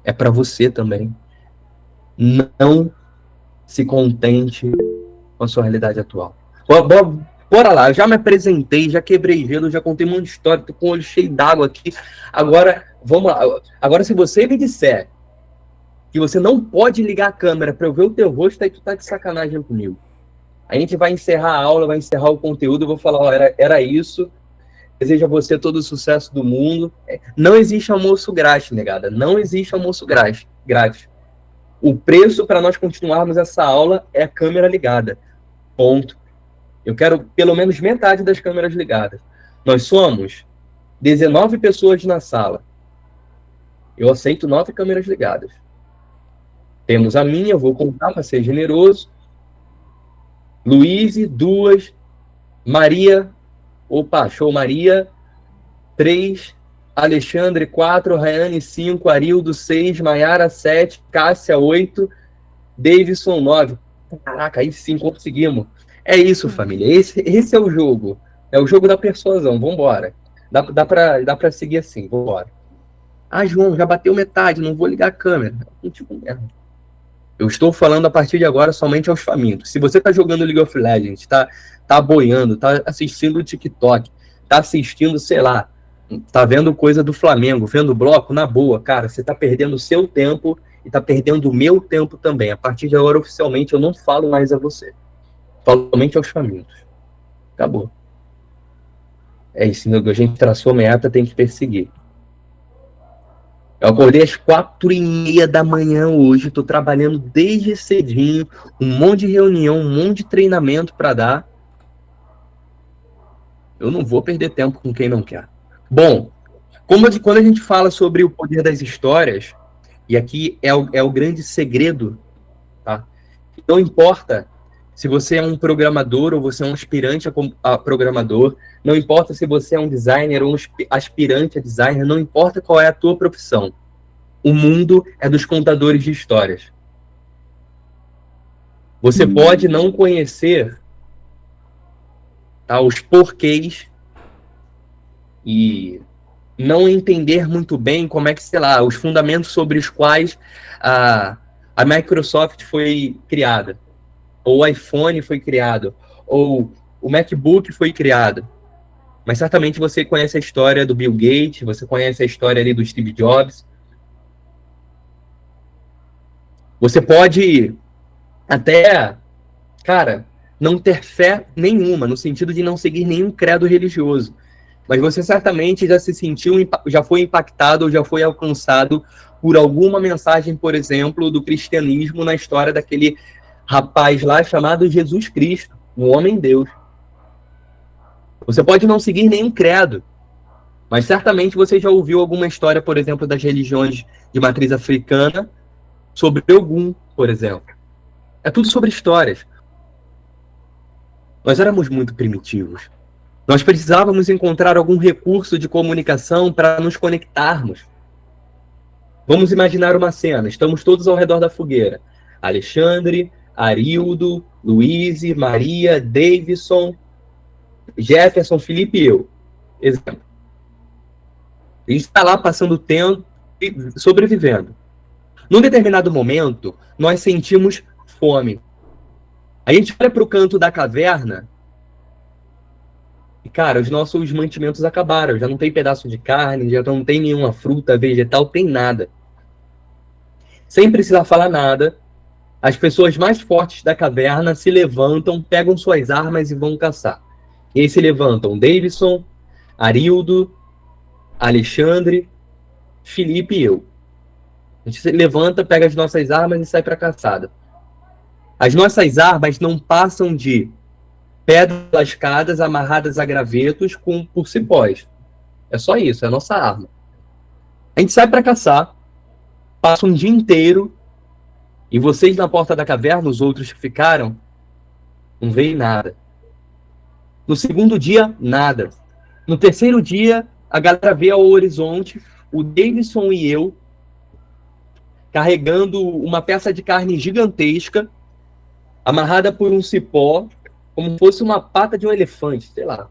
É pra você também. Não se contente com a sua realidade atual. Bora lá, eu já me apresentei, já quebrei gelo, já contei um monte de história, tô com o olho cheio d'água aqui. Agora, vamos lá. Agora, se você me disser que você não pode ligar a câmera para eu ver o teu rosto, aí tu tá de sacanagem comigo. A gente vai encerrar a aula, vai encerrar o conteúdo, eu vou falar, ó, era isso. Desejo a você todo o sucesso do mundo. Não existe almoço grátis, negada. Não existe almoço grátis. O preço para nós continuarmos essa aula é a câmera ligada. Ponto. Eu quero pelo menos metade das câmeras ligadas. Nós somos 19 pessoas na sala. Eu aceito 9 câmeras ligadas. Temos a minha, eu vou contar para ser generoso. Luíse, 2. Maria, show Maria, 3. Alexandre, 4. Rayane, 5. Arildo, 6. Maiara, 7. Cássia, 8. Davidson, 9. Caraca, aí sim, conseguimos. É isso, família. Esse é o jogo. É o jogo da persuasão. Vambora. Dá pra seguir assim. Vambora. Ah, João, já bateu metade. Não vou ligar a câmera. Eu estou falando a partir de agora somente aos famintos. Se você tá jogando League of Legends, tá boiando, tá assistindo o TikTok, tá assistindo, sei lá, tá vendo coisa do Flamengo, vendo bloco, na boa, cara, você tá perdendo o seu tempo e tá perdendo o meu tempo também. A partir de agora, oficialmente, eu não falo mais a você. Falo somente aos famintos. Acabou. É isso, a gente traçou meta, tem que perseguir. Eu acordei às 4h30 da manhã hoje, tô trabalhando desde cedinho, um monte de reunião, um monte de treinamento para dar. Eu não vou perder tempo com quem não quer. Bom, Quando a gente fala sobre o poder das histórias, e aqui é o grande segredo, tá? Não importa se você é um programador ou você é um aspirante a programador, não importa se você é um designer ou um aspirante a designer, não importa qual é a tua profissão. O mundo é dos contadores de histórias. Você pode não conhecer, tá, os porquês e não entender muito bem como é que, sei lá, os fundamentos sobre os quais a Microsoft foi criada, ou o iPhone foi criado, ou o MacBook foi criado. Mas certamente você conhece a história do Bill Gates, você conhece a história ali do Steve Jobs. Você pode até, cara, não ter fé nenhuma, no sentido de não seguir nenhum credo religioso. Mas você certamente já foi impactado ou já foi alcançado por alguma mensagem, por exemplo, do cristianismo na história daquele rapaz lá chamado Jesus Cristo, um homem-deus. Você pode não seguir nenhum credo, mas certamente você já ouviu alguma história, por exemplo, das religiões de matriz africana, sobre Ogum, por exemplo. É tudo sobre histórias. Nós éramos muito primitivos. Nós precisávamos encontrar algum recurso de comunicação para nos conectarmos. Vamos imaginar uma cena. Estamos todos ao redor da fogueira. Alexandre, Arildo, Luiz, Maria, Davidson, Jefferson, Felipe e eu. Exemplo. A gente está lá passando o tempo e sobrevivendo. Num determinado momento, nós sentimos fome. A gente olha para o canto da caverna e, cara, os nossos mantimentos acabaram. Já não tem pedaço de carne, já não tem nenhuma fruta, vegetal, tem nada. Sem precisar falar nada, as pessoas mais fortes da caverna se levantam, pegam suas armas e vão caçar. E aí se levantam Davidson, Arildo, Alexandre, Felipe e eu. A gente se levanta, pega as nossas armas e sai para a caçada. As nossas armas não passam de pedras lascadas amarradas a gravetos por cipós. É só isso, é a nossa arma. A gente sai para caçar, passa um dia inteiro, e vocês na porta da caverna, os outros que ficaram, não veem nada. No segundo dia, nada. No terceiro dia, a galera vê ao horizonte o Davidson e eu carregando uma peça de carne gigantesca, amarrada por um cipó, como se fosse uma pata de um elefante, sei lá.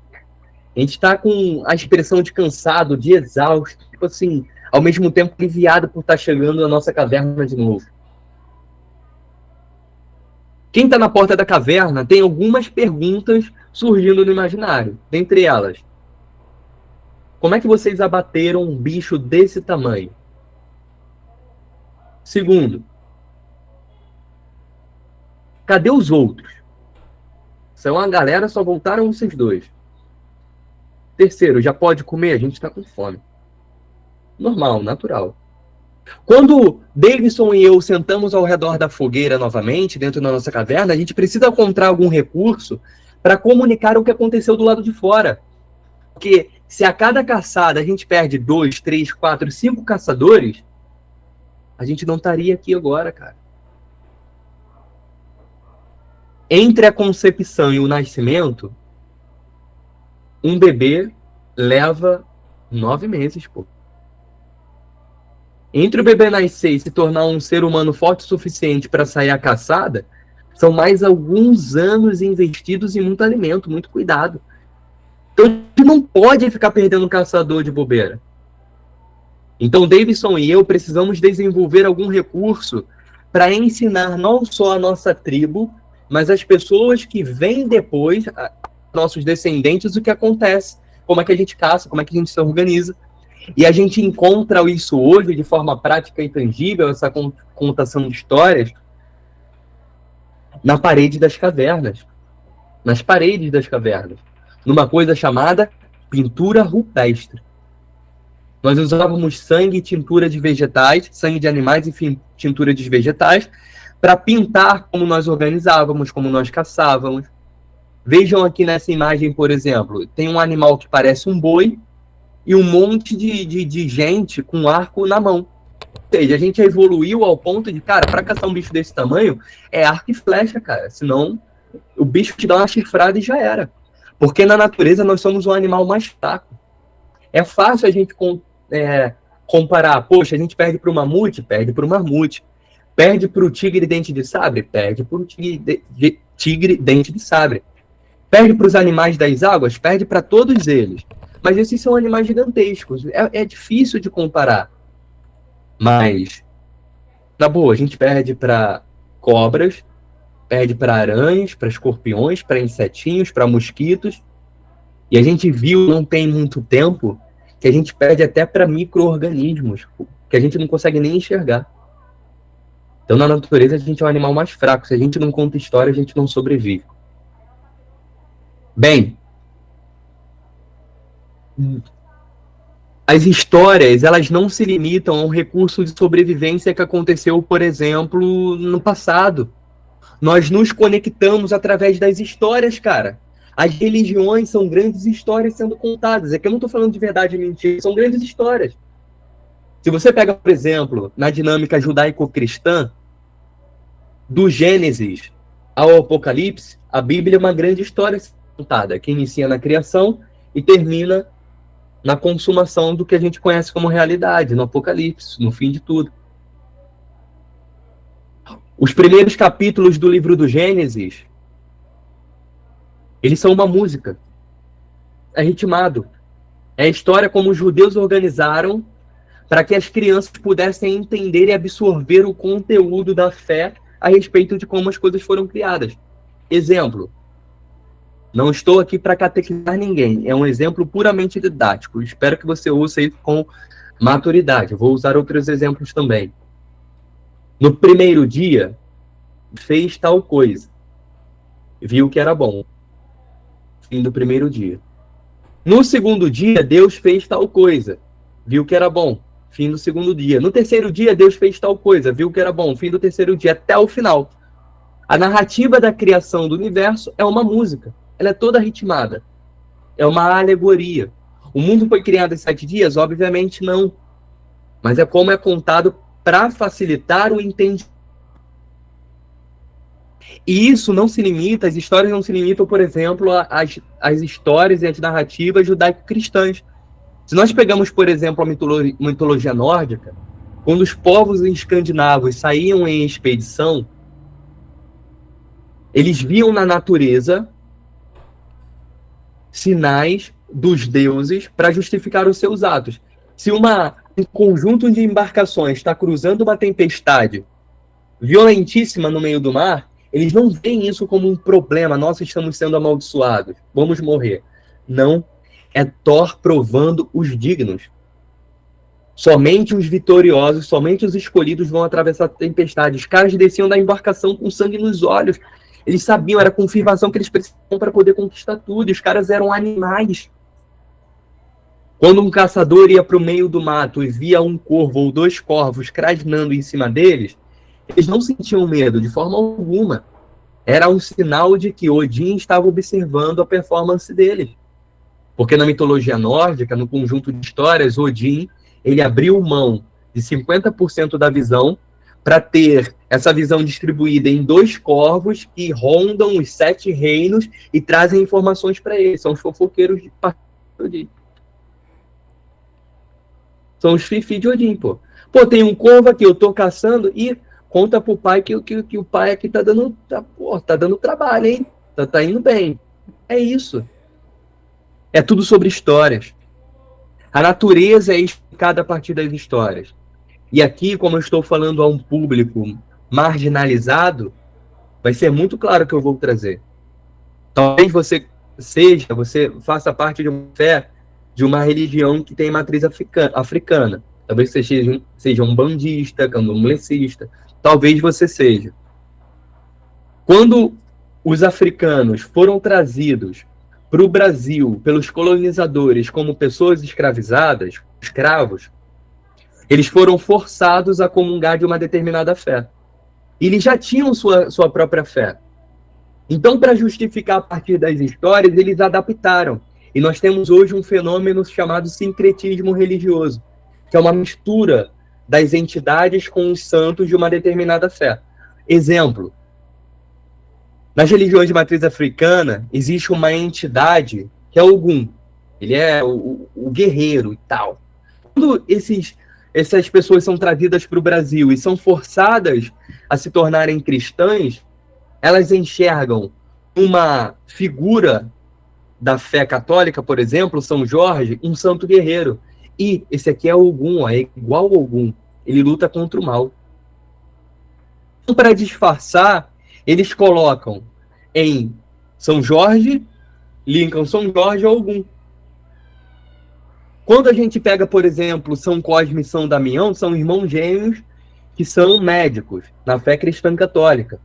A gente tá com a expressão de cansado, de exausto, tipo assim, ao mesmo tempo aliviado por estar chegando na nossa caverna de novo. Quem tá na porta da caverna tem algumas perguntas surgindo no imaginário. Dentre elas, como é que vocês abateram um bicho desse tamanho? Segundo, cadê os outros? São uma galera, só voltaram vocês dois. Terceiro, já pode comer? A gente tá com fome. Normal, natural. Quando Davidson e eu sentamos ao redor da fogueira novamente, dentro da nossa caverna, a gente precisa encontrar algum recurso para comunicar o que aconteceu do lado de fora. Porque se a cada caçada a gente perde 2, 3, 4, 5 caçadores, a gente não estaria aqui agora, cara. Entre a concepção e o nascimento, um bebê leva 9 meses, pô. Entre o bebê nascer e se tornar um ser humano forte o suficiente para sair à caçada, são mais alguns anos investidos em muito alimento, muito cuidado. Então a gente não pode ficar perdendo caçador de bobeira. Então Davidson e eu precisamos desenvolver algum recurso para ensinar não só a nossa tribo, mas as pessoas que vêm depois, nossos descendentes, o que acontece, como é que a gente caça, como é que a gente se organiza. E a gente encontra isso hoje de forma prática e tangível, essa contação de histórias, na parede das cavernas. Nas paredes das cavernas. Numa coisa chamada pintura rupestre. Nós usávamos sangue e tintura de vegetais, sangue de animais e tintura de vegetais, para pintar como nós organizávamos, como nós caçávamos. Vejam aqui nessa imagem, por exemplo, tem um animal que parece um boi, e um monte de gente com arco na mão. Ou seja, a gente evoluiu ao ponto de, cara, para caçar um bicho desse tamanho, é arco e flecha, cara. Senão, o bicho te dá uma chifrada e já era. Porque na natureza nós somos um animal mais fraco. É fácil a gente comparar. Poxa, a gente perde para o mamute? Perde para o mamute. Perde para o tigre dente de sabre? Perde para o tigre dente de sabre. Perde para os animais das águas? Perde para todos eles. Mas esses são animais gigantescos. É difícil de comparar. Mas, na boa, a gente perde para cobras, perde para aranhas, para escorpiões, para insetinhos, para mosquitos. E a gente viu, não tem muito tempo, que a gente perde até para micro-organismos, que a gente não consegue nem enxergar. Então, na natureza, a gente é um animal mais fraco. Se a gente não conta história, a gente não sobrevive. Bem, as histórias, elas não se limitam a um recurso de sobrevivência que aconteceu, por exemplo, no passado. Nós nos conectamos através das histórias, cara. As religiões são grandes histórias sendo contadas. É que eu não estou falando de verdade e mentira, são grandes histórias. Se você pega, por exemplo, na dinâmica judaico-cristã, do Gênesis ao Apocalipse, a Bíblia é uma grande história contada, que inicia na criação e termina na consumação do que a gente conhece como realidade, no Apocalipse, no fim de tudo. Os primeiros capítulos do livro do Gênesis, eles são uma música. É ritmado. É a história como os judeus organizaram para que as crianças pudessem entender e absorver o conteúdo da fé a respeito de como as coisas foram criadas. Exemplo. Não estou aqui para catequizar ninguém. É um exemplo puramente didático. Espero que você ouça isso com maturidade. Eu vou usar outros exemplos também. No primeiro dia, fez tal coisa. Viu que era bom. Fim do primeiro dia. No segundo dia, Deus fez tal coisa. Viu que era bom. Fim do segundo dia. No terceiro dia, Deus fez tal coisa. Viu que era bom. Fim do terceiro dia. Até o final. A narrativa da criação do universo é uma música. Ela é toda ritmada. É uma alegoria. O mundo foi criado em 7 dias? Obviamente não. Mas é como é contado para facilitar o entendimento. E isso não se limita, as histórias não se limitam, por exemplo, às histórias e às narrativas judaico-cristãs. Se nós pegamos, por exemplo, a mitologia nórdica, quando os povos escandinavos saíam em expedição, eles viam na natureza sinais dos deuses para justificar os seus atos. Se um conjunto de embarcações está cruzando uma tempestade violentíssima no meio do mar, eles não veem isso como um problema. Nós estamos sendo amaldiçoados, vamos morrer. Não, é Thor provando os dignos. Somente os vitoriosos, somente os escolhidos vão atravessar a tempestade. Os caras desciam da embarcação com sangue nos olhos. Eles sabiam, era a confirmação que eles precisavam para poder conquistar tudo. E os caras eram animais. Quando um caçador ia para o meio do mato e via um corvo ou 2 corvos crasnando em cima deles, eles não sentiam medo de forma alguma. Era um sinal de que Odin estava observando a performance deles. Porque na mitologia nórdica, no conjunto de histórias, Odin, ele abriu mão de 50% da visão para ter essa visão distribuída em 2 corvos que rondam os 7 reinos e trazem informações para ele. São os fofoqueiros de Odin. São os fifi de Odin, pô. Pô, tem um corvo aqui, eu tô caçando e conta pro pai que o pai aqui tá dando trabalho, hein? Tá indo bem. É isso. É tudo sobre histórias. A natureza é explicada a partir das histórias. E aqui, como eu estou falando a um público marginalizado, vai ser muito claro que eu vou trazer. Talvez você faça parte de uma fé, de uma religião que tem matriz africana. Talvez você seja um bandista, candomblecista. Talvez você seja. Quando os africanos foram trazidos para o Brasil pelos colonizadores como pessoas escravizadas, escravos, eles foram forçados a comungar de uma determinada fé. Eles já tinham sua própria fé. Então, para justificar a partir das histórias, eles adaptaram. E nós temos hoje um fenômeno chamado sincretismo religioso, que é uma mistura das entidades com os santos de uma determinada fé. Exemplo, nas religiões de matriz africana, existe uma entidade que é Ogum. Ele é o guerreiro e tal. Quando essas pessoas são trazidas para o Brasil e são forçadas a se tornarem cristãs, elas enxergam uma figura da fé católica, por exemplo, São Jorge, um santo guerreiro. E esse aqui é Ogum, é igual ao Ogum. Ele luta contra o mal. Então, para disfarçar, eles colocam em São Jorge, linkam São Jorge a Ogum. Quando a gente pega, por exemplo, São Cosme e São Damião, são irmãos gêmeos que são médicos na fé cristã católica.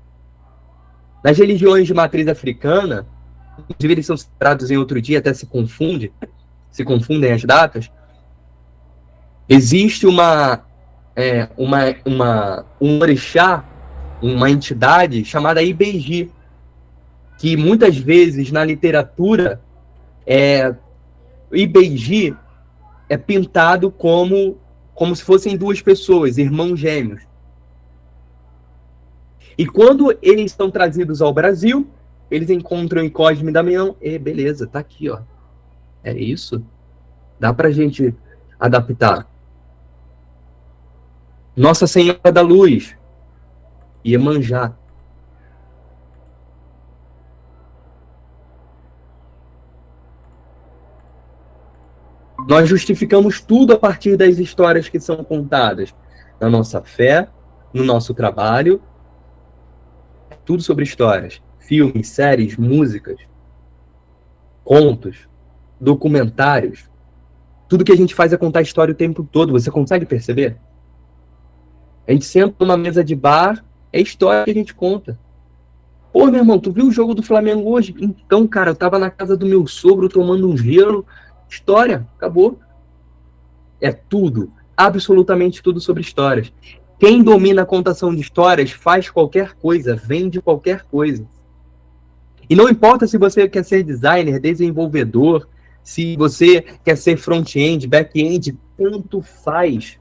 Nas religiões de matriz africana, inclusive eles são citados em outro dia, até se confundem as datas, existe um orixá, uma entidade chamada Ibeji, que muitas vezes na literatura Ibeji é pintado como se fossem duas pessoas, irmãos gêmeos. E quando eles são trazidos ao Brasil, eles encontram em Cosme e Damião, beleza, tá aqui, ó. É isso. Dá pra gente adaptar. Nossa Senhora da Luz, Iemanjá. Nós justificamos tudo a partir das histórias que são contadas na nossa fé, no nosso trabalho. Tudo sobre histórias. Filmes, séries, músicas, contos, documentários. Tudo que a gente faz é contar a história o tempo todo. Você consegue perceber? A gente senta numa mesa de bar, é história que a gente conta. Pô, meu irmão, tu viu o jogo do Flamengo hoje? Então, cara, eu tava na casa do meu sogro tomando um gelo. História, acabou. É tudo, absolutamente tudo sobre histórias. Quem domina a contação de histórias faz qualquer coisa, vende qualquer coisa. E não importa se você quer ser designer, desenvolvedor, se você quer ser front-end, back-end, tanto faz.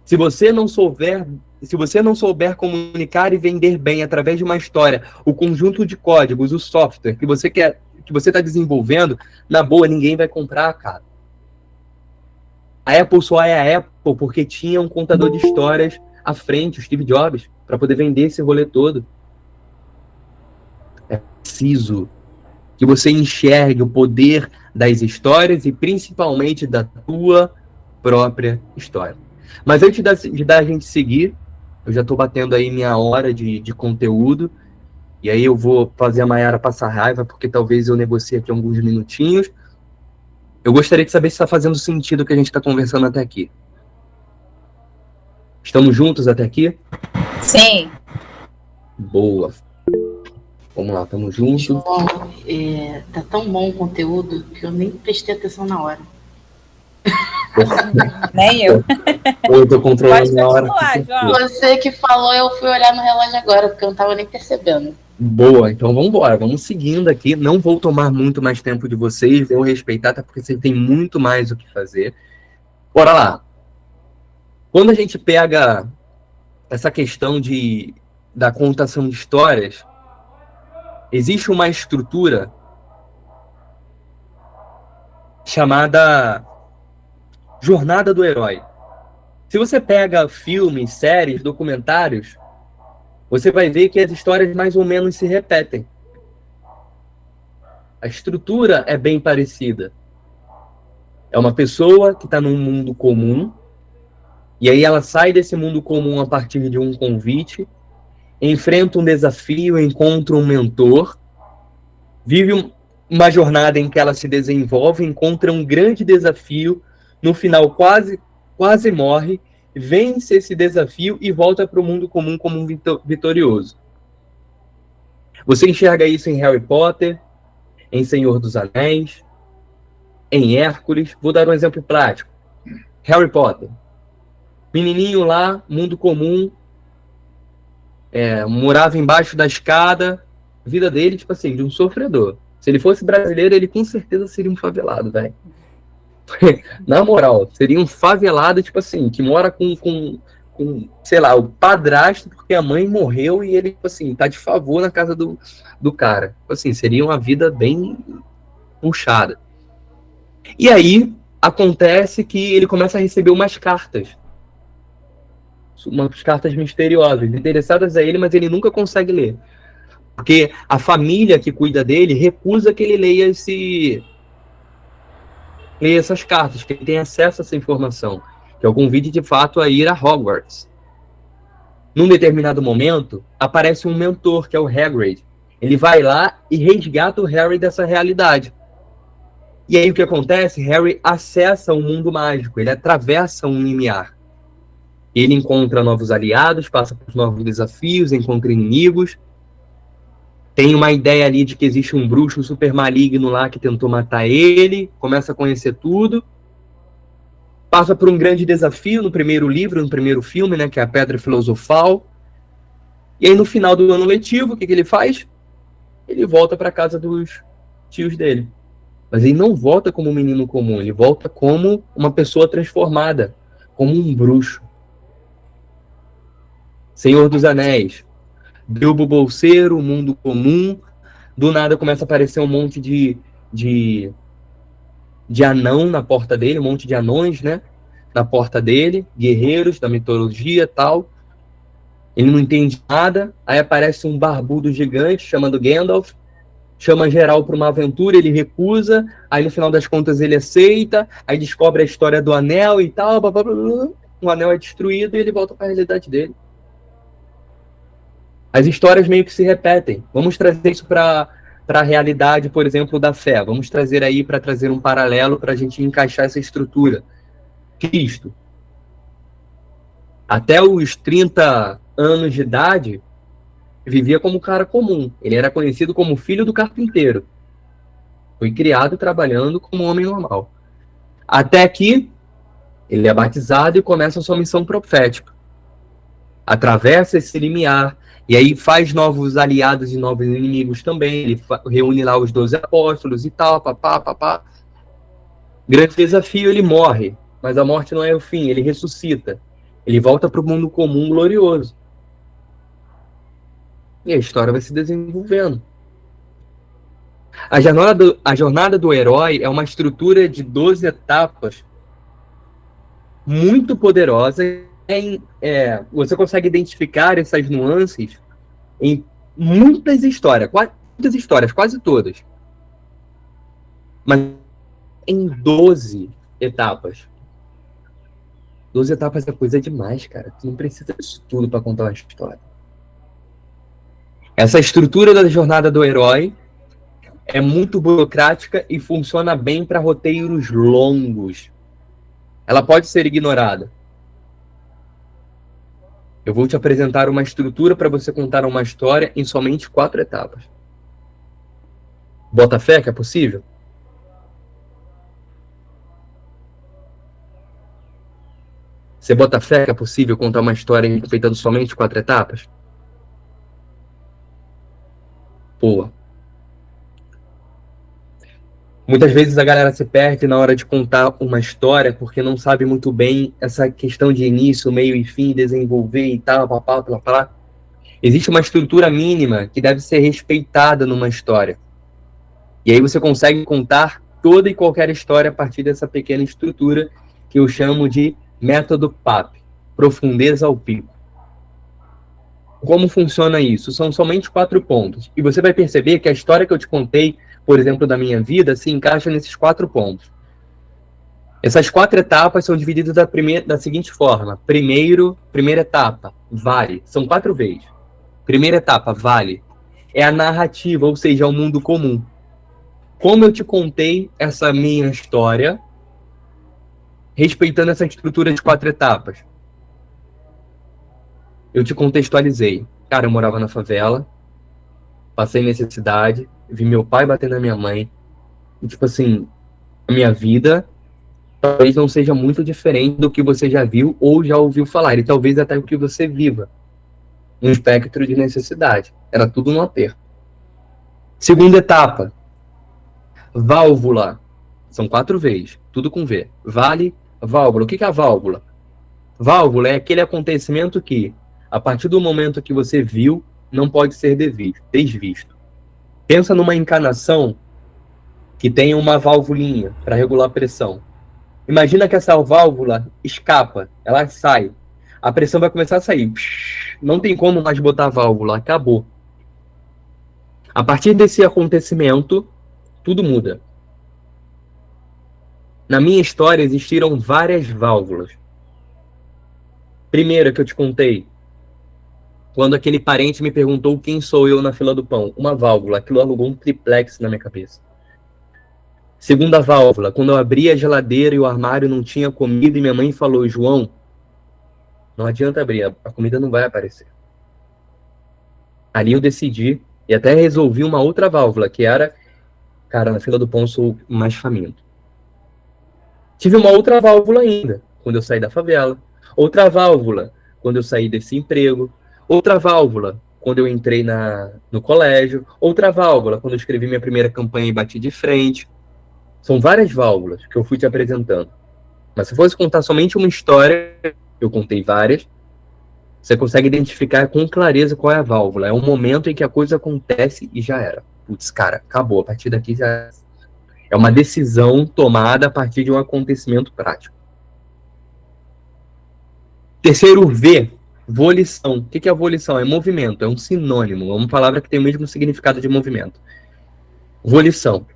Se você não souber comunicar e vender bem através de uma história, o conjunto de códigos, o software que você está desenvolvendo, na boa, ninguém vai comprar, cara. A Apple só é a Apple porque tinha um contador de histórias à frente, o Steve Jobs, para poder vender esse rolê todo. É preciso que você enxergue o poder das histórias e principalmente da tua própria história. Mas antes da gente seguir, eu já estou batendo aí minha hora de conteúdo, e aí eu vou fazer a Mayara passar raiva, porque talvez eu negocie aqui alguns minutinhos. Eu gostaria de saber se está fazendo sentido o que a gente está conversando até aqui. Estamos juntos até aqui? Sim. Boa. Vamos lá, estamos juntos. Tá tão bom o conteúdo que eu nem prestei atenção na hora. Nem eu. Eu tô controlando Pode a hora. Você que falou, eu fui olhar no relógio agora, porque eu não tava nem percebendo. Boa, então vamos embora. Vamos seguindo aqui. Não vou tomar muito mais tempo de vocês, vou respeitar, até porque vocês têm muito mais o que fazer. Bora lá. Quando a gente pega essa questão da contação de histórias, existe uma estrutura chamada Jornada do Herói. Se você pega filmes, séries, documentários, você vai ver que as histórias mais ou menos se repetem. A estrutura é bem parecida. É uma pessoa que está num mundo comum, e aí ela sai desse mundo comum a partir de um convite, enfrenta um desafio, encontra um mentor, vive uma jornada em que ela se desenvolve, encontra um grande desafio, no final quase morre, vence esse desafio e volta para o mundo comum como um vitorioso. Você enxerga isso em Harry Potter, em Senhor dos Anéis, em Hércules. Vou dar um exemplo prático. Harry Potter. Menininho lá, mundo comum, morava embaixo da escada, vida dele, tipo assim, de um sofredor. Se ele fosse brasileiro, ele com certeza seria um favelado, velho. Na moral, seria um favelado, tipo assim, que mora com, sei lá, o padrasto, porque a mãe morreu e ele, tipo assim, tá de favor na casa do cara. Tipo assim, seria uma vida bem puxada. E aí, acontece que ele começa a receber umas cartas misteriosas, interessadas a ele, mas ele nunca consegue ler. Porque a família que cuida dele recusa que ele leia essas cartas, que ele tenha acesso a essa informação, que é o convite de fato a ir a Hogwarts. Num determinado momento, aparece um mentor, que é o Hagrid. Ele vai lá e resgata o Harry dessa realidade. E aí o que acontece? Harry acessa um mundo mágico, ele atravessa um limiar. Ele encontra novos aliados, passa por novos desafios, encontra inimigos. Tem uma ideia ali de que existe um bruxo super maligno lá que tentou matar ele. Começa a conhecer tudo. Passa por um grande desafio no primeiro livro, no primeiro filme, né, que é a Pedra Filosofal. E aí no final do ano letivo, o que ele faz? Ele volta para casa dos tios dele. Mas ele não volta como um menino comum, ele volta como uma pessoa transformada, como um bruxo. Senhor dos Anéis, Bilbo Bolseiro, Mundo Comum, do nada começa a aparecer um monte de anão na porta dele, um monte de anões, né? Na porta dele, guerreiros da mitologia e tal. Ele não entende nada, aí aparece um barbudo gigante chamado Gandalf, chama geral para uma aventura, ele recusa, aí no final das contas ele aceita, aí descobre a história do anel e tal, blá, blá, blá, blá. O anel é destruído e ele volta para a realidade dele. As histórias meio que se repetem. Vamos trazer isso para a realidade, por exemplo, da fé. Vamos trazer aí para trazer um paralelo para a gente encaixar essa estrutura. Cristo, até os 30 anos de idade, vivia como um cara comum. Ele era conhecido como filho do carpinteiro. Foi criado trabalhando como um homem normal. Até que ele é batizado e começa a sua missão profética. Atravessa esse limiar, e aí faz novos aliados e novos inimigos também. Ele reúne lá os 12 apóstolos e tal, papá. Grande desafio, ele morre. Mas a morte não é o fim, ele ressuscita. Ele volta para o mundo comum glorioso. E a história vai se desenvolvendo. A jornada do herói é uma estrutura de 12 etapas muito poderosa. Você consegue identificar essas nuances em muitas histórias, quase todas. Mas em 12 etapas. 12 etapas é coisa demais, cara. Tu não precisa disso tudo para contar uma história. Essa estrutura da jornada do herói é muito burocrática e funciona bem para roteiros longos. Ela pode ser ignorada. Eu vou te apresentar uma estrutura para você contar uma história em somente 4 etapas. Bota fé que é possível? Você bota fé que é possível contar uma história respeitando somente 4 etapas? Pô. Muitas vezes a galera se perde na hora de contar uma história porque não sabe muito bem essa questão de início, meio e fim, desenvolver e tal, papá. Existe uma estrutura mínima que deve ser respeitada numa história. E aí você consegue contar toda e qualquer história a partir dessa pequena estrutura que eu chamo de método PAP, profundeza ao pico. Como funciona isso? São somente 4 pontos. E você vai perceber que a história que eu te contei, por exemplo, da minha vida, se encaixa nesses 4 pontos. Essas 4 etapas são divididas da seguinte forma. Primeira etapa, vale. São 4 vezes. Primeira etapa, vale. É a narrativa, ou seja, é o mundo comum. Como eu te contei essa minha história, respeitando essa estrutura de 4 etapas. Eu te contextualizei. Cara, eu morava na favela, passei necessidade, vi meu pai bater na minha mãe. E, tipo assim, a minha vida talvez não seja muito diferente do que você já viu ou já ouviu falar. E talvez até o que você viva. Um espectro de necessidade. Era tudo no aperto. Segunda etapa. Válvula. São 4 Vs, tudo com V. Vale, válvula. O que é a válvula? Válvula é aquele acontecimento que, a partir do momento que você viu, não pode ser desvisto. Pensa numa encanação que tem uma válvulinha para regular a pressão. Imagina que essa válvula escapa, ela sai. A pressão vai começar a sair. Não tem como mais botar a válvula, acabou. A partir desse acontecimento, tudo muda. Na minha história existiram várias válvulas. Primeira que eu te contei, quando aquele parente me perguntou quem sou eu na fila do pão. Uma válvula, aquilo alugou um triplex na minha cabeça. Segunda válvula, quando eu abri a geladeira e o armário não tinha comida e minha mãe falou, João, não adianta abrir, a comida não vai aparecer. Ali eu decidi e até resolvi uma outra válvula, que era, cara, na fila do pão eu sou mais faminto. Tive uma outra válvula ainda, quando eu saí da favela. Outra válvula, quando eu saí desse emprego. Outra válvula, quando eu entrei no colégio. Outra válvula, quando eu escrevi minha primeira campanha e bati de frente. São várias válvulas que eu fui te apresentando. Mas se fosse contar somente uma história, eu contei várias, você consegue identificar com clareza qual é a válvula. É um momento em que a coisa acontece e já era. Putz, cara, acabou. A partir daqui já é uma decisão tomada a partir de um acontecimento prático. Terceiro V, volição. O que é volição? É movimento, é um sinônimo, é uma palavra que tem o mesmo significado de movimento. Volição.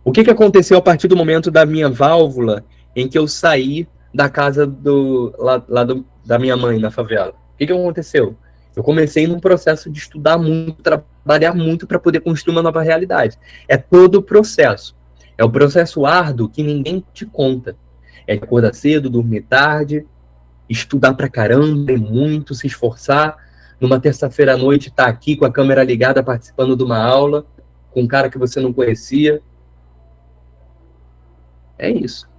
O que aconteceu a partir do momento da minha válvula em que eu saí da casa da minha mãe na favela? O que aconteceu? Eu comecei num processo de estudar muito, trabalhar muito para poder construir uma nova realidade. É todo o processo. É o processo árduo que ninguém te conta. É acordar cedo, dormir tarde, estudar pra caramba, muito, se esforçar. Numa terça-feira à noite, estar aqui com a câmera ligada, participando de uma aula, com um cara que você não conhecia. É isso.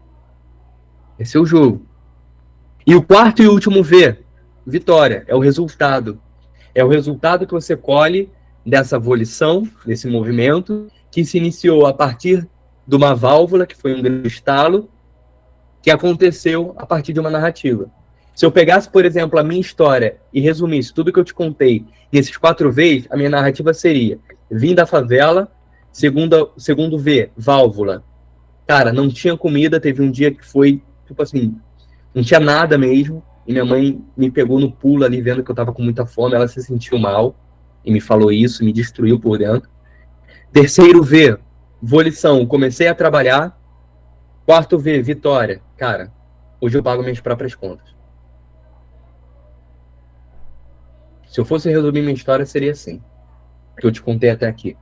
Esse é o jogo. E o quarto e último V, vitória, é o resultado. É o resultado que você colhe dessa volição, desse movimento, que se iniciou a partir de uma válvula, que foi um grande estalo, que aconteceu a partir de uma narrativa. Se eu pegasse, por exemplo, a minha história e resumisse tudo que eu te contei nesses 4 Vs, a minha narrativa seria: vim da favela, segundo V, válvula. Cara, não tinha comida, teve um dia que foi, tipo assim, não tinha nada mesmo, e minha mãe me pegou no pulo ali, vendo que eu tava com muita fome, ela se sentiu mal, e me falou isso, me destruiu por dentro. Terceiro V, volição, comecei a trabalhar. Quarto V, vitória. Cara, hoje eu pago minhas próprias contas. Se eu fosse resumir minha história, seria assim, que eu te contei até aqui.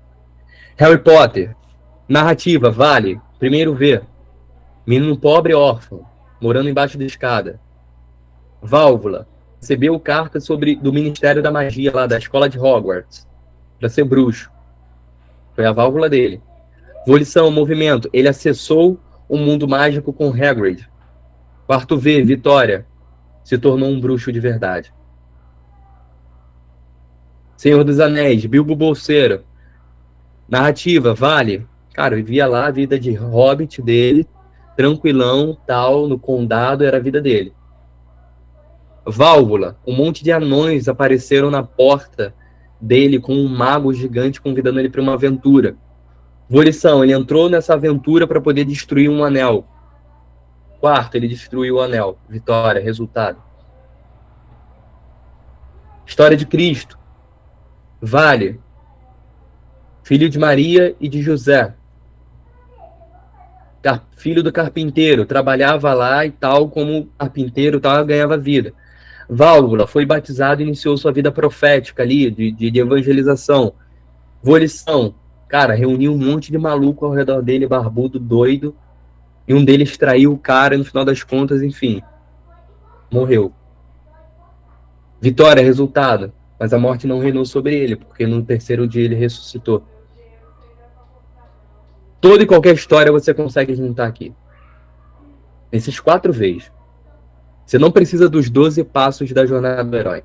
Harry Potter, narrativa, vale. Primeiro V, menino pobre órfão, morando embaixo da escada. Válvula, recebeu carta do Ministério da Magia lá, da escola de Hogwarts, para ser bruxo. Foi a válvula dele. Volição, movimento, ele acessou o mundo mágico com Hagrid. Quarto V, vitória, se tornou um bruxo de verdade. Senhor dos Anéis, Bilbo Bolseiro. Narrativa, vale. Cara, vivia lá a vida de hobbit dele, tranquilão, tal, no condado, era a vida dele. Válvula, um monte de anões apareceram na porta dele com um mago gigante convidando ele para uma aventura. Volição, ele entrou nessa aventura para poder destruir um anel. Quarto, ele destruiu o anel. Vitória, resultado. História de Cristo. Vale. Filho de Maria e de José. Filho do carpinteiro. Trabalhava lá e tal, como carpinteiro, tal, ganhava vida. Válvula, foi batizado e iniciou sua vida profética ali, de evangelização. Volição, cara, reuniu um monte de maluco ao redor dele, barbudo, doido, e um deles traiu o cara, e no final das contas, enfim, morreu. Vitória, resultado, mas a morte não reinou sobre ele, porque no terceiro dia ele ressuscitou. Toda e qualquer história você consegue juntar aqui. Nesses 4 Vs. Você não precisa dos 12 passos da jornada do herói.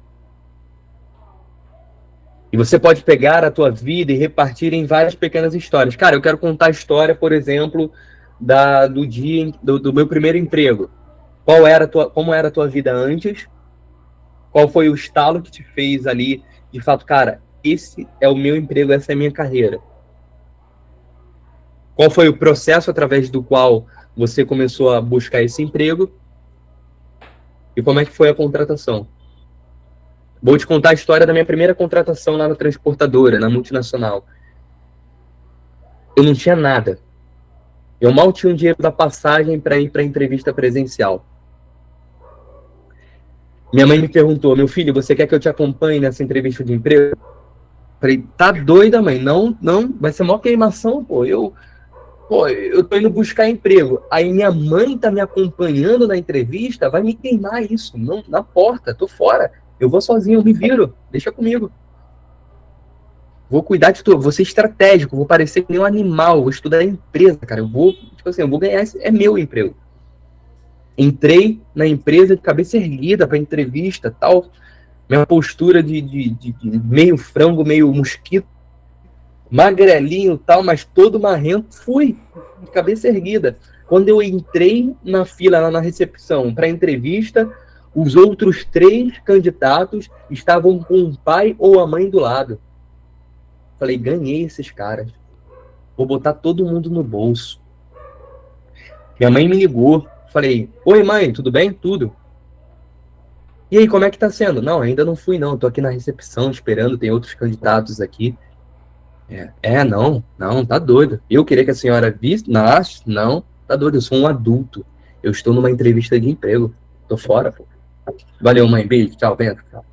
E você pode pegar a tua vida e repartir em várias pequenas histórias. Cara, eu quero contar a história, por exemplo, do meu primeiro emprego. Como era a tua vida antes? Qual foi o estalo que te fez ali, de fato, cara, esse é o meu emprego, essa é a minha carreira? Qual foi o processo através do qual você começou a buscar esse emprego? E como é que foi a contratação? Vou te contar a história da minha primeira contratação lá na transportadora, na multinacional. Eu não tinha nada. Eu mal tinha o dinheiro da passagem para ir para a entrevista presencial. Minha mãe me perguntou, meu filho, você quer que eu te acompanhe nessa entrevista de emprego? Falei, tá doida, mãe? Não, vai ser maior queimação, pô. Eu tô indo buscar emprego. Aí minha mãe tá me acompanhando na entrevista, vai me queimar isso. Não, na porta, tô fora. Eu vou sozinho, eu me viro. Deixa comigo. Vou cuidar de tudo, vou ser estratégico, vou parecer que nem um animal, vou estudar a empresa, cara. Eu vou ganhar, é meu emprego. Entrei na empresa de cabeça erguida para entrevista, tal. Minha postura de meio frango, meio mosquito, magrelinho, tal, mas todo marrento, fui de cabeça erguida. Quando eu entrei na fila, lá na recepção, para entrevista, os outros 3 candidatos estavam com o pai ou a mãe do lado. Falei, ganhei esses caras. Vou botar todo mundo no bolso. Minha mãe me ligou. Falei, oi mãe, tudo bem? Tudo. E aí, como é que tá sendo? Não, ainda não fui não. Tô aqui na recepção esperando, tem outros candidatos aqui. Não, tá doido. Eu queria que a senhora visse. Não, tá doido. Eu sou um adulto. Eu estou numa entrevista de emprego. Tô fora, pô. Valeu, mãe. Beijo. Tchau, Bento. Tchau.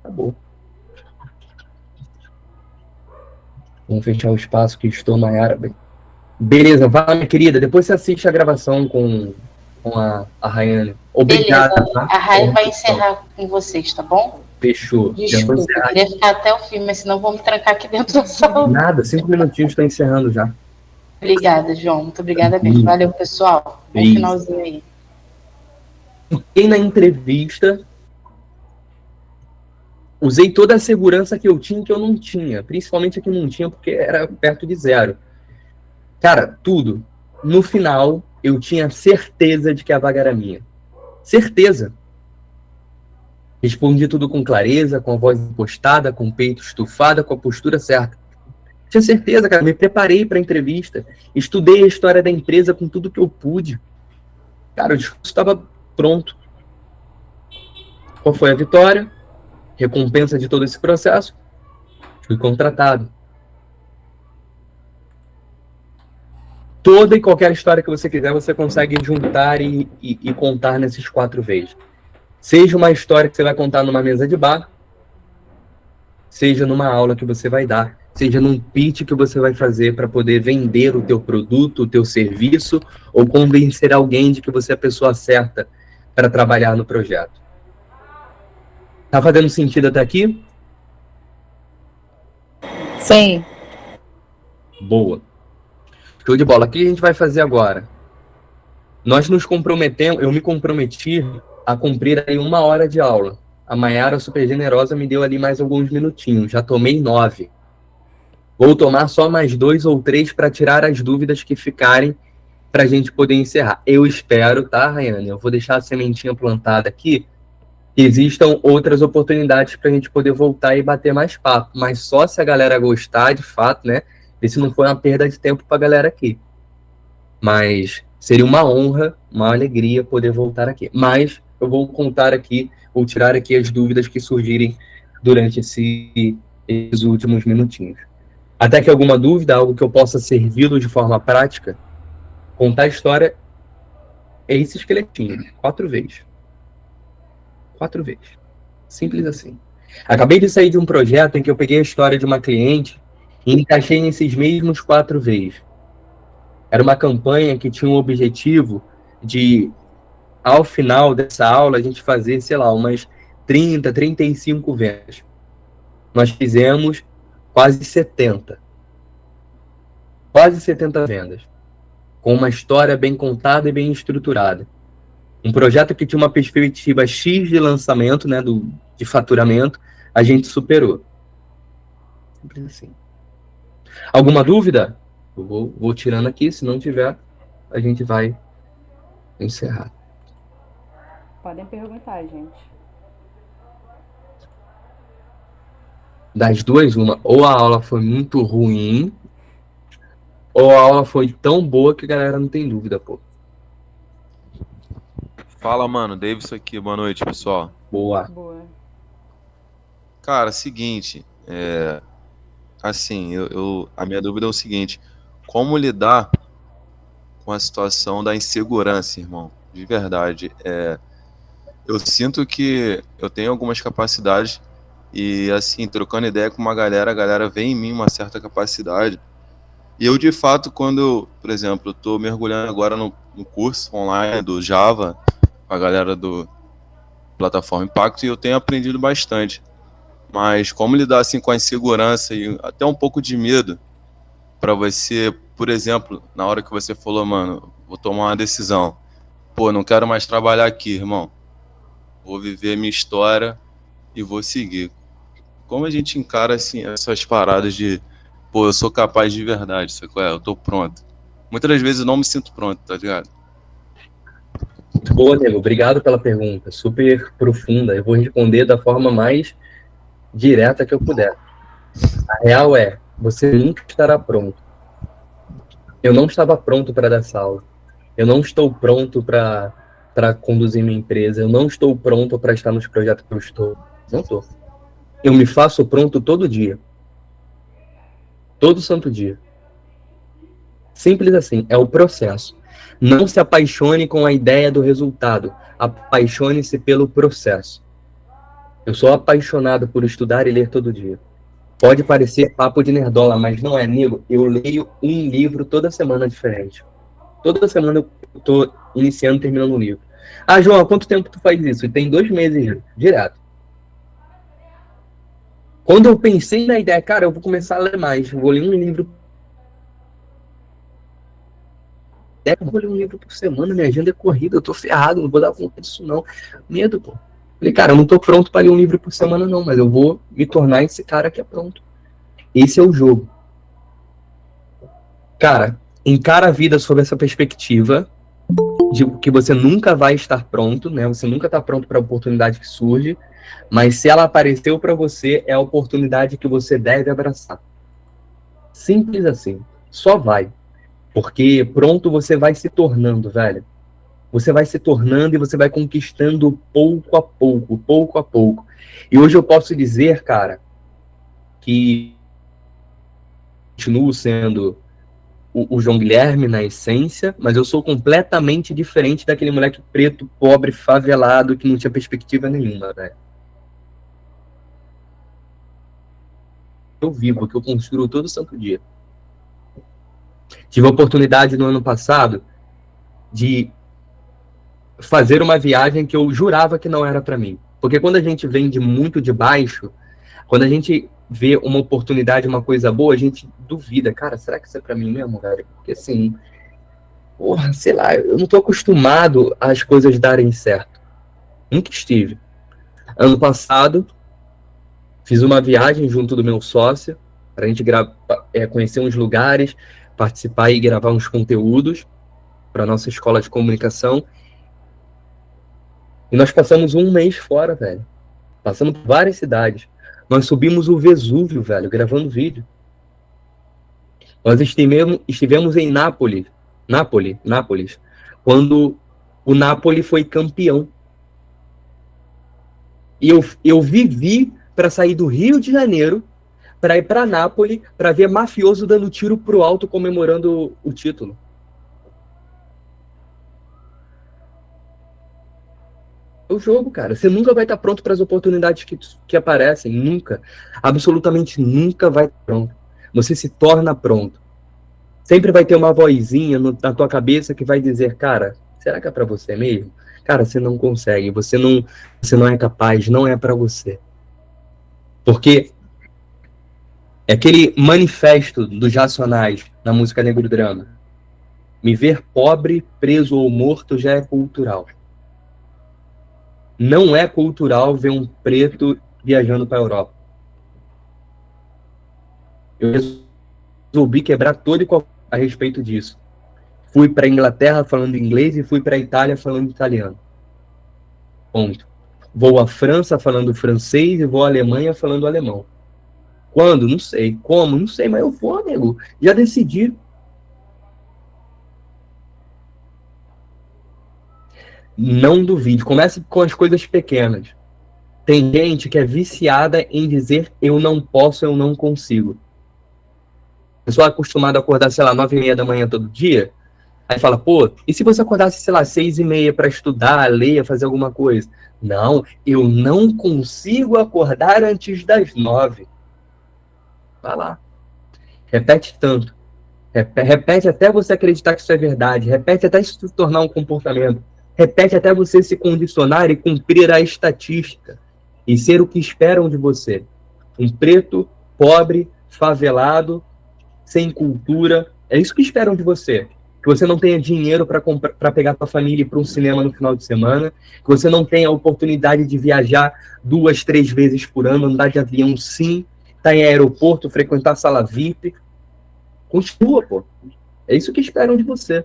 Acabou. Vamos fechar o espaço que estou na área. Beleza, vai, minha querida. Depois você assiste a gravação com a Rayane. Obrigado. Beleza. Tá? A Rayane vai encerrar com vocês, tá bom? Fechou. Desculpa, eu queria ficar até o fim, mas senão vou me trancar aqui dentro da sala. Nada, 5 minutinhos, estou encerrando já. Obrigada, João. Muito obrigada mesmo. Valeu, pessoal. Bom finalzinho aí. E na entrevista, usei toda a segurança que eu tinha e que eu não tinha. Principalmente a que não tinha, porque era perto de 0. Cara, tudo. No final, eu tinha certeza de que a vaga era minha. Certeza. Respondi tudo com clareza, com a voz impostada, com o peito estufado, com a postura certa. Tinha certeza, cara. Me preparei para a entrevista. Estudei a história da empresa com tudo que eu pude. Cara, o discurso estava pronto. Qual foi a vitória? Recompensa de todo esse processo? Fui contratado. Toda e qualquer história que você quiser, você consegue juntar e contar nesses 4 vezes. Seja uma história que você vai contar numa mesa de bar, seja numa aula que você vai dar, seja num pitch que você vai fazer para poder vender o teu produto, o teu serviço, ou convencer alguém de que você é a pessoa certa para trabalhar no projeto. Tá fazendo sentido até aqui? Sim. Boa. Show de bola. O que a gente vai fazer agora? Nós nos comprometemos, eu me comprometi a cumprir aí 1 hora de aula. A Mayara, super generosa, me deu ali mais alguns minutinhos. Já tomei 9. Vou tomar só mais 2 ou 3 para tirar as dúvidas que ficarem para a gente poder encerrar. Eu espero, tá, Rayane? Eu vou deixar a sementinha plantada aqui. Que existam outras oportunidades para a gente poder voltar e bater mais papo. Mas só se a galera gostar, de fato, né? E se não for uma perda de tempo para a galera aqui. Mas seria uma honra, uma alegria poder voltar aqui. Mas eu vou contar aqui, vou tirar aqui as dúvidas que surgirem durante esses últimos minutinhos. Até que alguma dúvida, algo que eu possa servi-lo de forma prática, contar a história é esse esqueletinho, 4 vezes. 4 vezes. Simples assim. Acabei de sair de um projeto em que eu peguei a história de uma cliente e encaixei nesses mesmos 4 vezes. Era uma campanha que tinha um objetivo de, ao final dessa aula, a gente fazer, sei lá, umas 30, 35 vendas. Nós fizemos quase 70. Quase 70 vendas. Com uma história bem contada e bem estruturada. Um projeto que tinha uma perspectiva X de lançamento, né, de faturamento, a gente superou. Simples assim. Alguma dúvida? Eu vou tirando aqui, se não tiver, a gente vai encerrar. Podem perguntar, gente. Das duas, uma. Ou a aula foi muito ruim, ou a aula foi tão boa que a galera não tem dúvida, pô. Fala, mano. Davidson aqui. Boa noite, pessoal. Boa. Boa. Cara, seguinte. Assim, a minha dúvida é o seguinte. Como lidar com a situação da insegurança, irmão? De verdade. Eu sinto que eu tenho algumas capacidades e, assim, trocando ideia com uma galera, a galera vê em mim uma certa capacidade. E eu, de fato, quando, por exemplo, eu tô mergulhando agora no curso online do Java, com a galera do Plataforma Impacto, e eu tenho aprendido bastante. Mas como lidar, assim, com a insegurança e até um pouco de medo para você, por exemplo, na hora que você falou, mano, vou tomar uma decisão. Pô, não quero mais trabalhar aqui, irmão. Vou viver minha história e vou seguir. Como a gente encara, assim, essas paradas de, pô, eu sou capaz de verdade, sabe qual é? Eu tô pronto. Muitas das vezes eu não me sinto pronto, tá ligado? Boa, Nego. Obrigado pela pergunta. Super profunda. Eu vou responder da forma mais direta que eu puder. A real é, você nunca estará pronto. Eu não estava pronto para dar essa aula. Eu não estou pronto para conduzir minha empresa. Eu não estou pronto para estar nos projetos que eu estou. Não estou. Eu me faço pronto todo dia. Todo santo dia. Simples assim. É o processo. Não se apaixone com a ideia do resultado. Apaixone-se pelo processo. Eu sou apaixonado por estudar e ler todo dia. Pode parecer papo de nerdola, mas não é, nego. Eu leio um livro toda semana diferente. Toda semana eu tô iniciando e terminando um livro. Ah, João, há quanto tempo tu faz isso? E tem 2 meses direto. Quando eu pensei na ideia, cara, eu vou começar a ler mais. Vou ler um livro. Eu vou ler um livro por semana, minha agenda é corrida, eu tô ferrado, não vou dar conta disso não. Medo, pô. Falei, cara, eu não tô pronto para ler um livro por semana não, mas eu vou me tornar esse cara que é pronto. Esse é o jogo. Cara, encara a vida sob essa perspectiva de que você nunca vai estar pronto, né? Você nunca está pronto para a oportunidade que surge, mas se ela apareceu para você, é a oportunidade que você deve abraçar. Simples assim. Só vai. Porque pronto você vai se tornando, velho. Você vai se tornando e você vai conquistando pouco a pouco, pouco a pouco. E hoje eu posso dizer, cara, que continuo sendo o João Guilherme na essência, mas eu sou completamente diferente daquele moleque preto, pobre, favelado, que não tinha perspectiva nenhuma, velho. Eu vivo, que eu construo todo santo dia. Tive a oportunidade no ano passado de fazer uma viagem que eu jurava que não era para mim. Porque quando a gente vem de muito de baixo, quando a gente vê uma oportunidade, uma coisa boa, a gente duvida. Cara, será que isso é para mim mesmo, velho? Porque assim, porra, sei lá, eu não tô acostumado às coisas darem certo. Nunca estive. Ano passado, fiz uma viagem junto do meu sócio, para a gente conhecer uns lugares, participar e gravar uns conteúdos para nossa escola de comunicação. E nós passamos 1 mês fora, velho. Passando por várias cidades. Nós subimos o Vesúvio, velho, gravando vídeo. Nós estivemos em Nápoles, quando o Napoli foi campeão. E eu vivi para sair do Rio de Janeiro, para ir para Nápoles, para ver mafioso dando tiro pro alto comemorando o título. É o jogo, cara. Você nunca vai estar pronto para as oportunidades que aparecem. Nunca. Absolutamente nunca vai estar pronto. Você se torna pronto. Sempre vai ter uma vozinha na tua cabeça que vai dizer, cara, será que é para você mesmo? Cara, você não consegue. Você não é capaz. Não é para você. Porque é aquele manifesto dos Racionais na música Negro Drama. Me ver pobre, preso ou morto já é cultural. Não é cultural ver um preto viajando para a Europa. Eu resolvi quebrar todo e qualquer a respeito disso. Fui para a Inglaterra falando inglês e fui para a Itália falando italiano. Ponto. Vou à França falando francês e vou à Alemanha falando alemão. Quando? Não sei. Como? Não sei, mas eu vou, amigo. Já decidi. Não duvide. Comece com as coisas pequenas. Tem gente que é viciada em dizer eu não posso, eu não consigo. A pessoa é acostumada a acordar, sei lá, 9h30 da manhã todo dia. Aí fala, pô, e se você acordasse, sei lá, 6h30 para estudar, ler, fazer alguma coisa? Não, eu não consigo acordar antes das 9. Vai lá. Repete tanto. Repete até você acreditar que isso é verdade. Repete até isso se tornar um comportamento. Repete até você se condicionar e cumprir a estatística. E ser o que esperam de você. Um preto, pobre, favelado, sem cultura. É isso que esperam de você. Que você não tenha dinheiro para pegar sua família e ir para um cinema no final de semana, que você não tenha a oportunidade de viajar 2, 3 vezes por ano, andar de avião sim, estar em aeroporto, frequentar sala VIP. Continua, pô. É isso que esperam de você.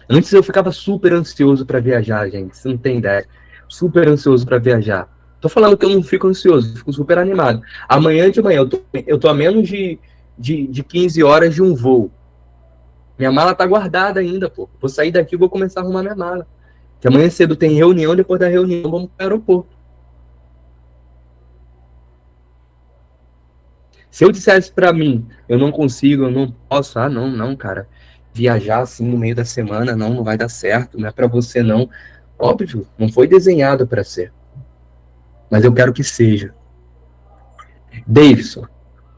Antes eu ficava super ansioso para viajar, gente. Você não tem ideia. Super ansioso para viajar. Tô falando que eu não fico ansioso, fico super animado. Amanhã de manhã, eu tô a menos de 15 horas de um voo. Minha mala tá guardada ainda, pô. Vou sair daqui e vou começar a arrumar minha mala. Que amanhã cedo tem reunião, depois da reunião vamos para o aeroporto. Se eu dissesse para mim, eu não consigo, eu não posso, não, cara. Viajar assim no meio da semana, não vai dar certo, não é para você não. Óbvio, não foi desenhado para ser. Mas eu quero que seja. Davidson,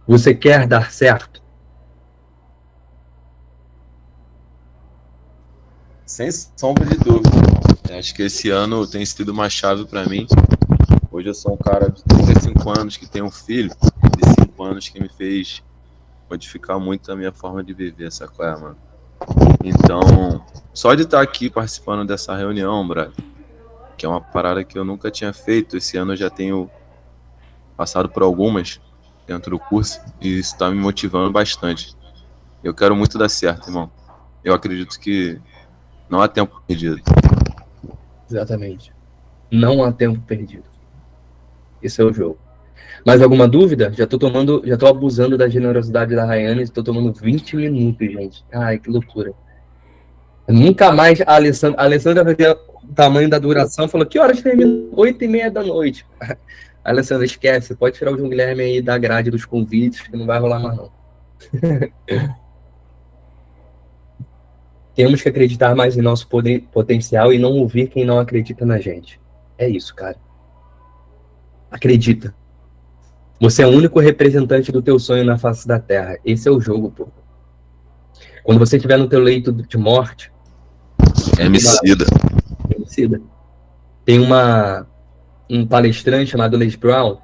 você quer dar certo? Sem sombra de dúvida. Acho que esse ano tem sido uma chave para mim. Hoje eu sou um cara de 35 anos que tem um filho de 5 anos que me fez modificar muito a minha forma de viver, sacou, mano? Então, só de estar aqui participando dessa reunião, brother, que é uma parada que eu nunca tinha feito. Esse ano eu já tenho passado por algumas dentro do curso e isso está me motivando bastante. Eu quero muito dar certo, irmão. Eu acredito que não há tempo perdido. Exatamente. Não há tempo perdido. Esse é o jogo. Mais alguma dúvida? Já tô abusando da generosidade da Rayane, estou tomando 20 minutos, gente. Ai, que loucura. Nunca mais a Alessandra vai ver o tamanho da duração, falou, que horas termina? 8h30 da noite. A Alessandra, esquece, pode tirar o João Guilherme aí da grade dos convites, que não vai rolar mais não. Temos que acreditar mais em nosso potencial e não ouvir quem não acredita na gente. É isso, cara. Acredita. Você é o único representante do teu sonho na face da Terra. Esse é o jogo, pô. Quando você estiver no teu leito de morte... Emicida. Tem um palestrante chamado Les Brown,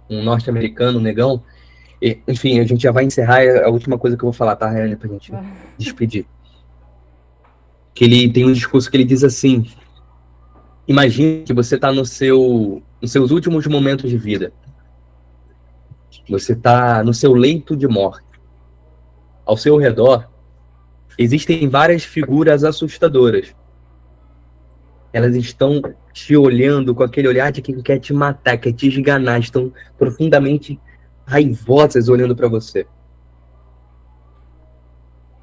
um norte-americano, um negão. E, enfim, a gente já vai encerrar. É a última coisa que eu vou falar, tá, Rayane, pra gente despedir. Que ele tem um discurso que ele diz assim: imagine que você está nos seus últimos momentos de vida. Você está no seu leito de morte. Ao seu redor existem várias figuras assustadoras. Elas estão te olhando com aquele olhar de quem quer te matar, quer te esganar, estão profundamente raivosas olhando para você.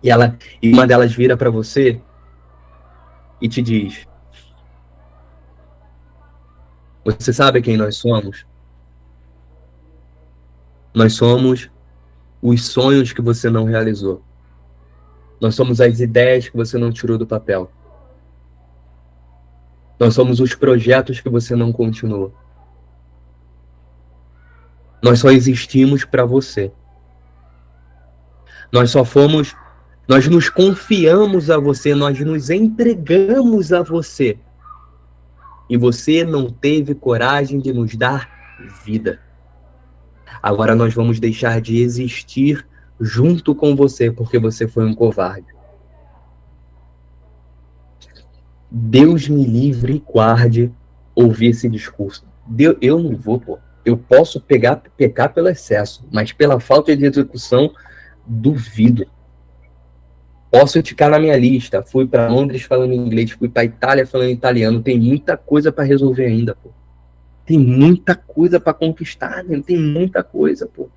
E uma delas vira para você e te diz: você sabe quem nós somos? Nós somos os sonhos que você não realizou. Nós somos as ideias que você não tirou do papel. Nós somos os projetos que você não continuou. Nós só existimos para você. Nós nos confiamos a você, nós nos entregamos a você. E você não teve coragem de nos dar vida. Agora nós vamos deixar de existir junto com você, porque você foi um covarde. Deus me livre e guarde ouvir esse discurso. Eu não vou, pô. Eu posso pecar pelo excesso, mas pela falta de execução, duvido. Posso ficar na minha lista. Fui para Londres falando inglês, fui para Itália falando italiano. Tem muita coisa para resolver ainda, pô. Tem muita coisa para conquistar, né? Tem muita coisa, pô.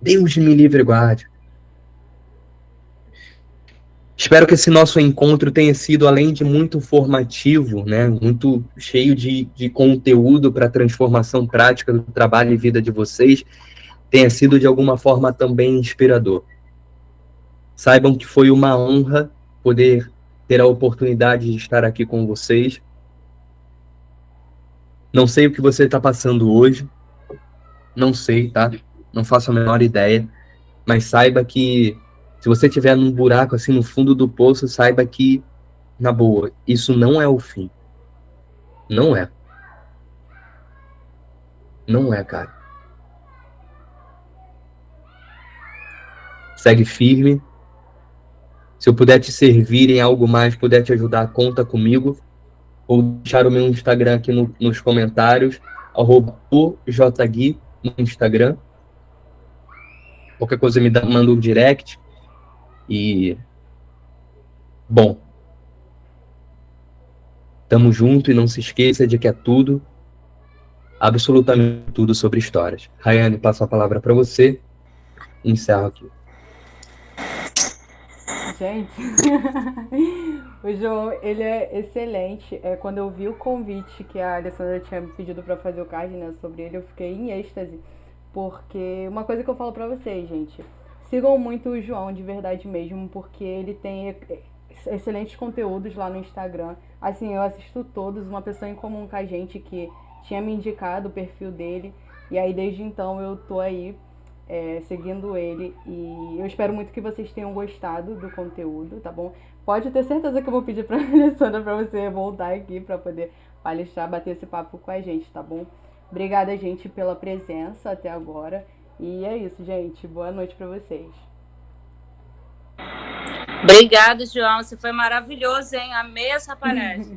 Deus me livre e guarde. Espero que esse nosso encontro tenha sido, além de muito formativo, né, muito cheio de conteúdo para a transformação prática do trabalho e vida de vocês, tenha sido de alguma forma também inspirador. Saibam que foi uma honra poder ter a oportunidade de estar aqui com vocês. Não sei o que você está passando hoje, não sei, tá? Não faço a menor ideia, mas saiba que se você estiver num buraco assim no fundo do poço, saiba que, na boa, isso não é o fim. Não é. Não é, cara. Segue firme. Se eu puder te servir em algo mais, puder te ajudar, conta comigo. Vou deixar o meu Instagram aqui nos comentários, @ojgui no Instagram. Qualquer coisa manda um direct. E, bom, tamo junto e não se esqueça de que é tudo, absolutamente tudo sobre histórias. Rayane, passo a palavra para você e encerro aqui. Gente, o João, ele é excelente. Quando eu vi o convite que a Alessandra tinha me pedido para fazer o card, né, sobre ele, eu fiquei em êxtase. Porque uma coisa que eu falo pra vocês, gente, sigam muito o João de verdade mesmo, porque ele tem excelentes conteúdos lá no Instagram. Assim, eu assisto todos, uma pessoa em comum com a gente que tinha me indicado o perfil dele. E aí, desde então, eu tô aí seguindo ele. E eu espero muito que vocês tenham gostado do conteúdo, tá bom? Pode ter certeza que eu vou pedir pra Alessandra pra você voltar aqui pra poder palestrar, bater esse papo com a gente, tá bom? Obrigada, gente, pela presença até agora. E é isso, gente. Boa noite pra vocês. Obrigada, João. Você foi maravilhoso, hein? Amei essa palestra.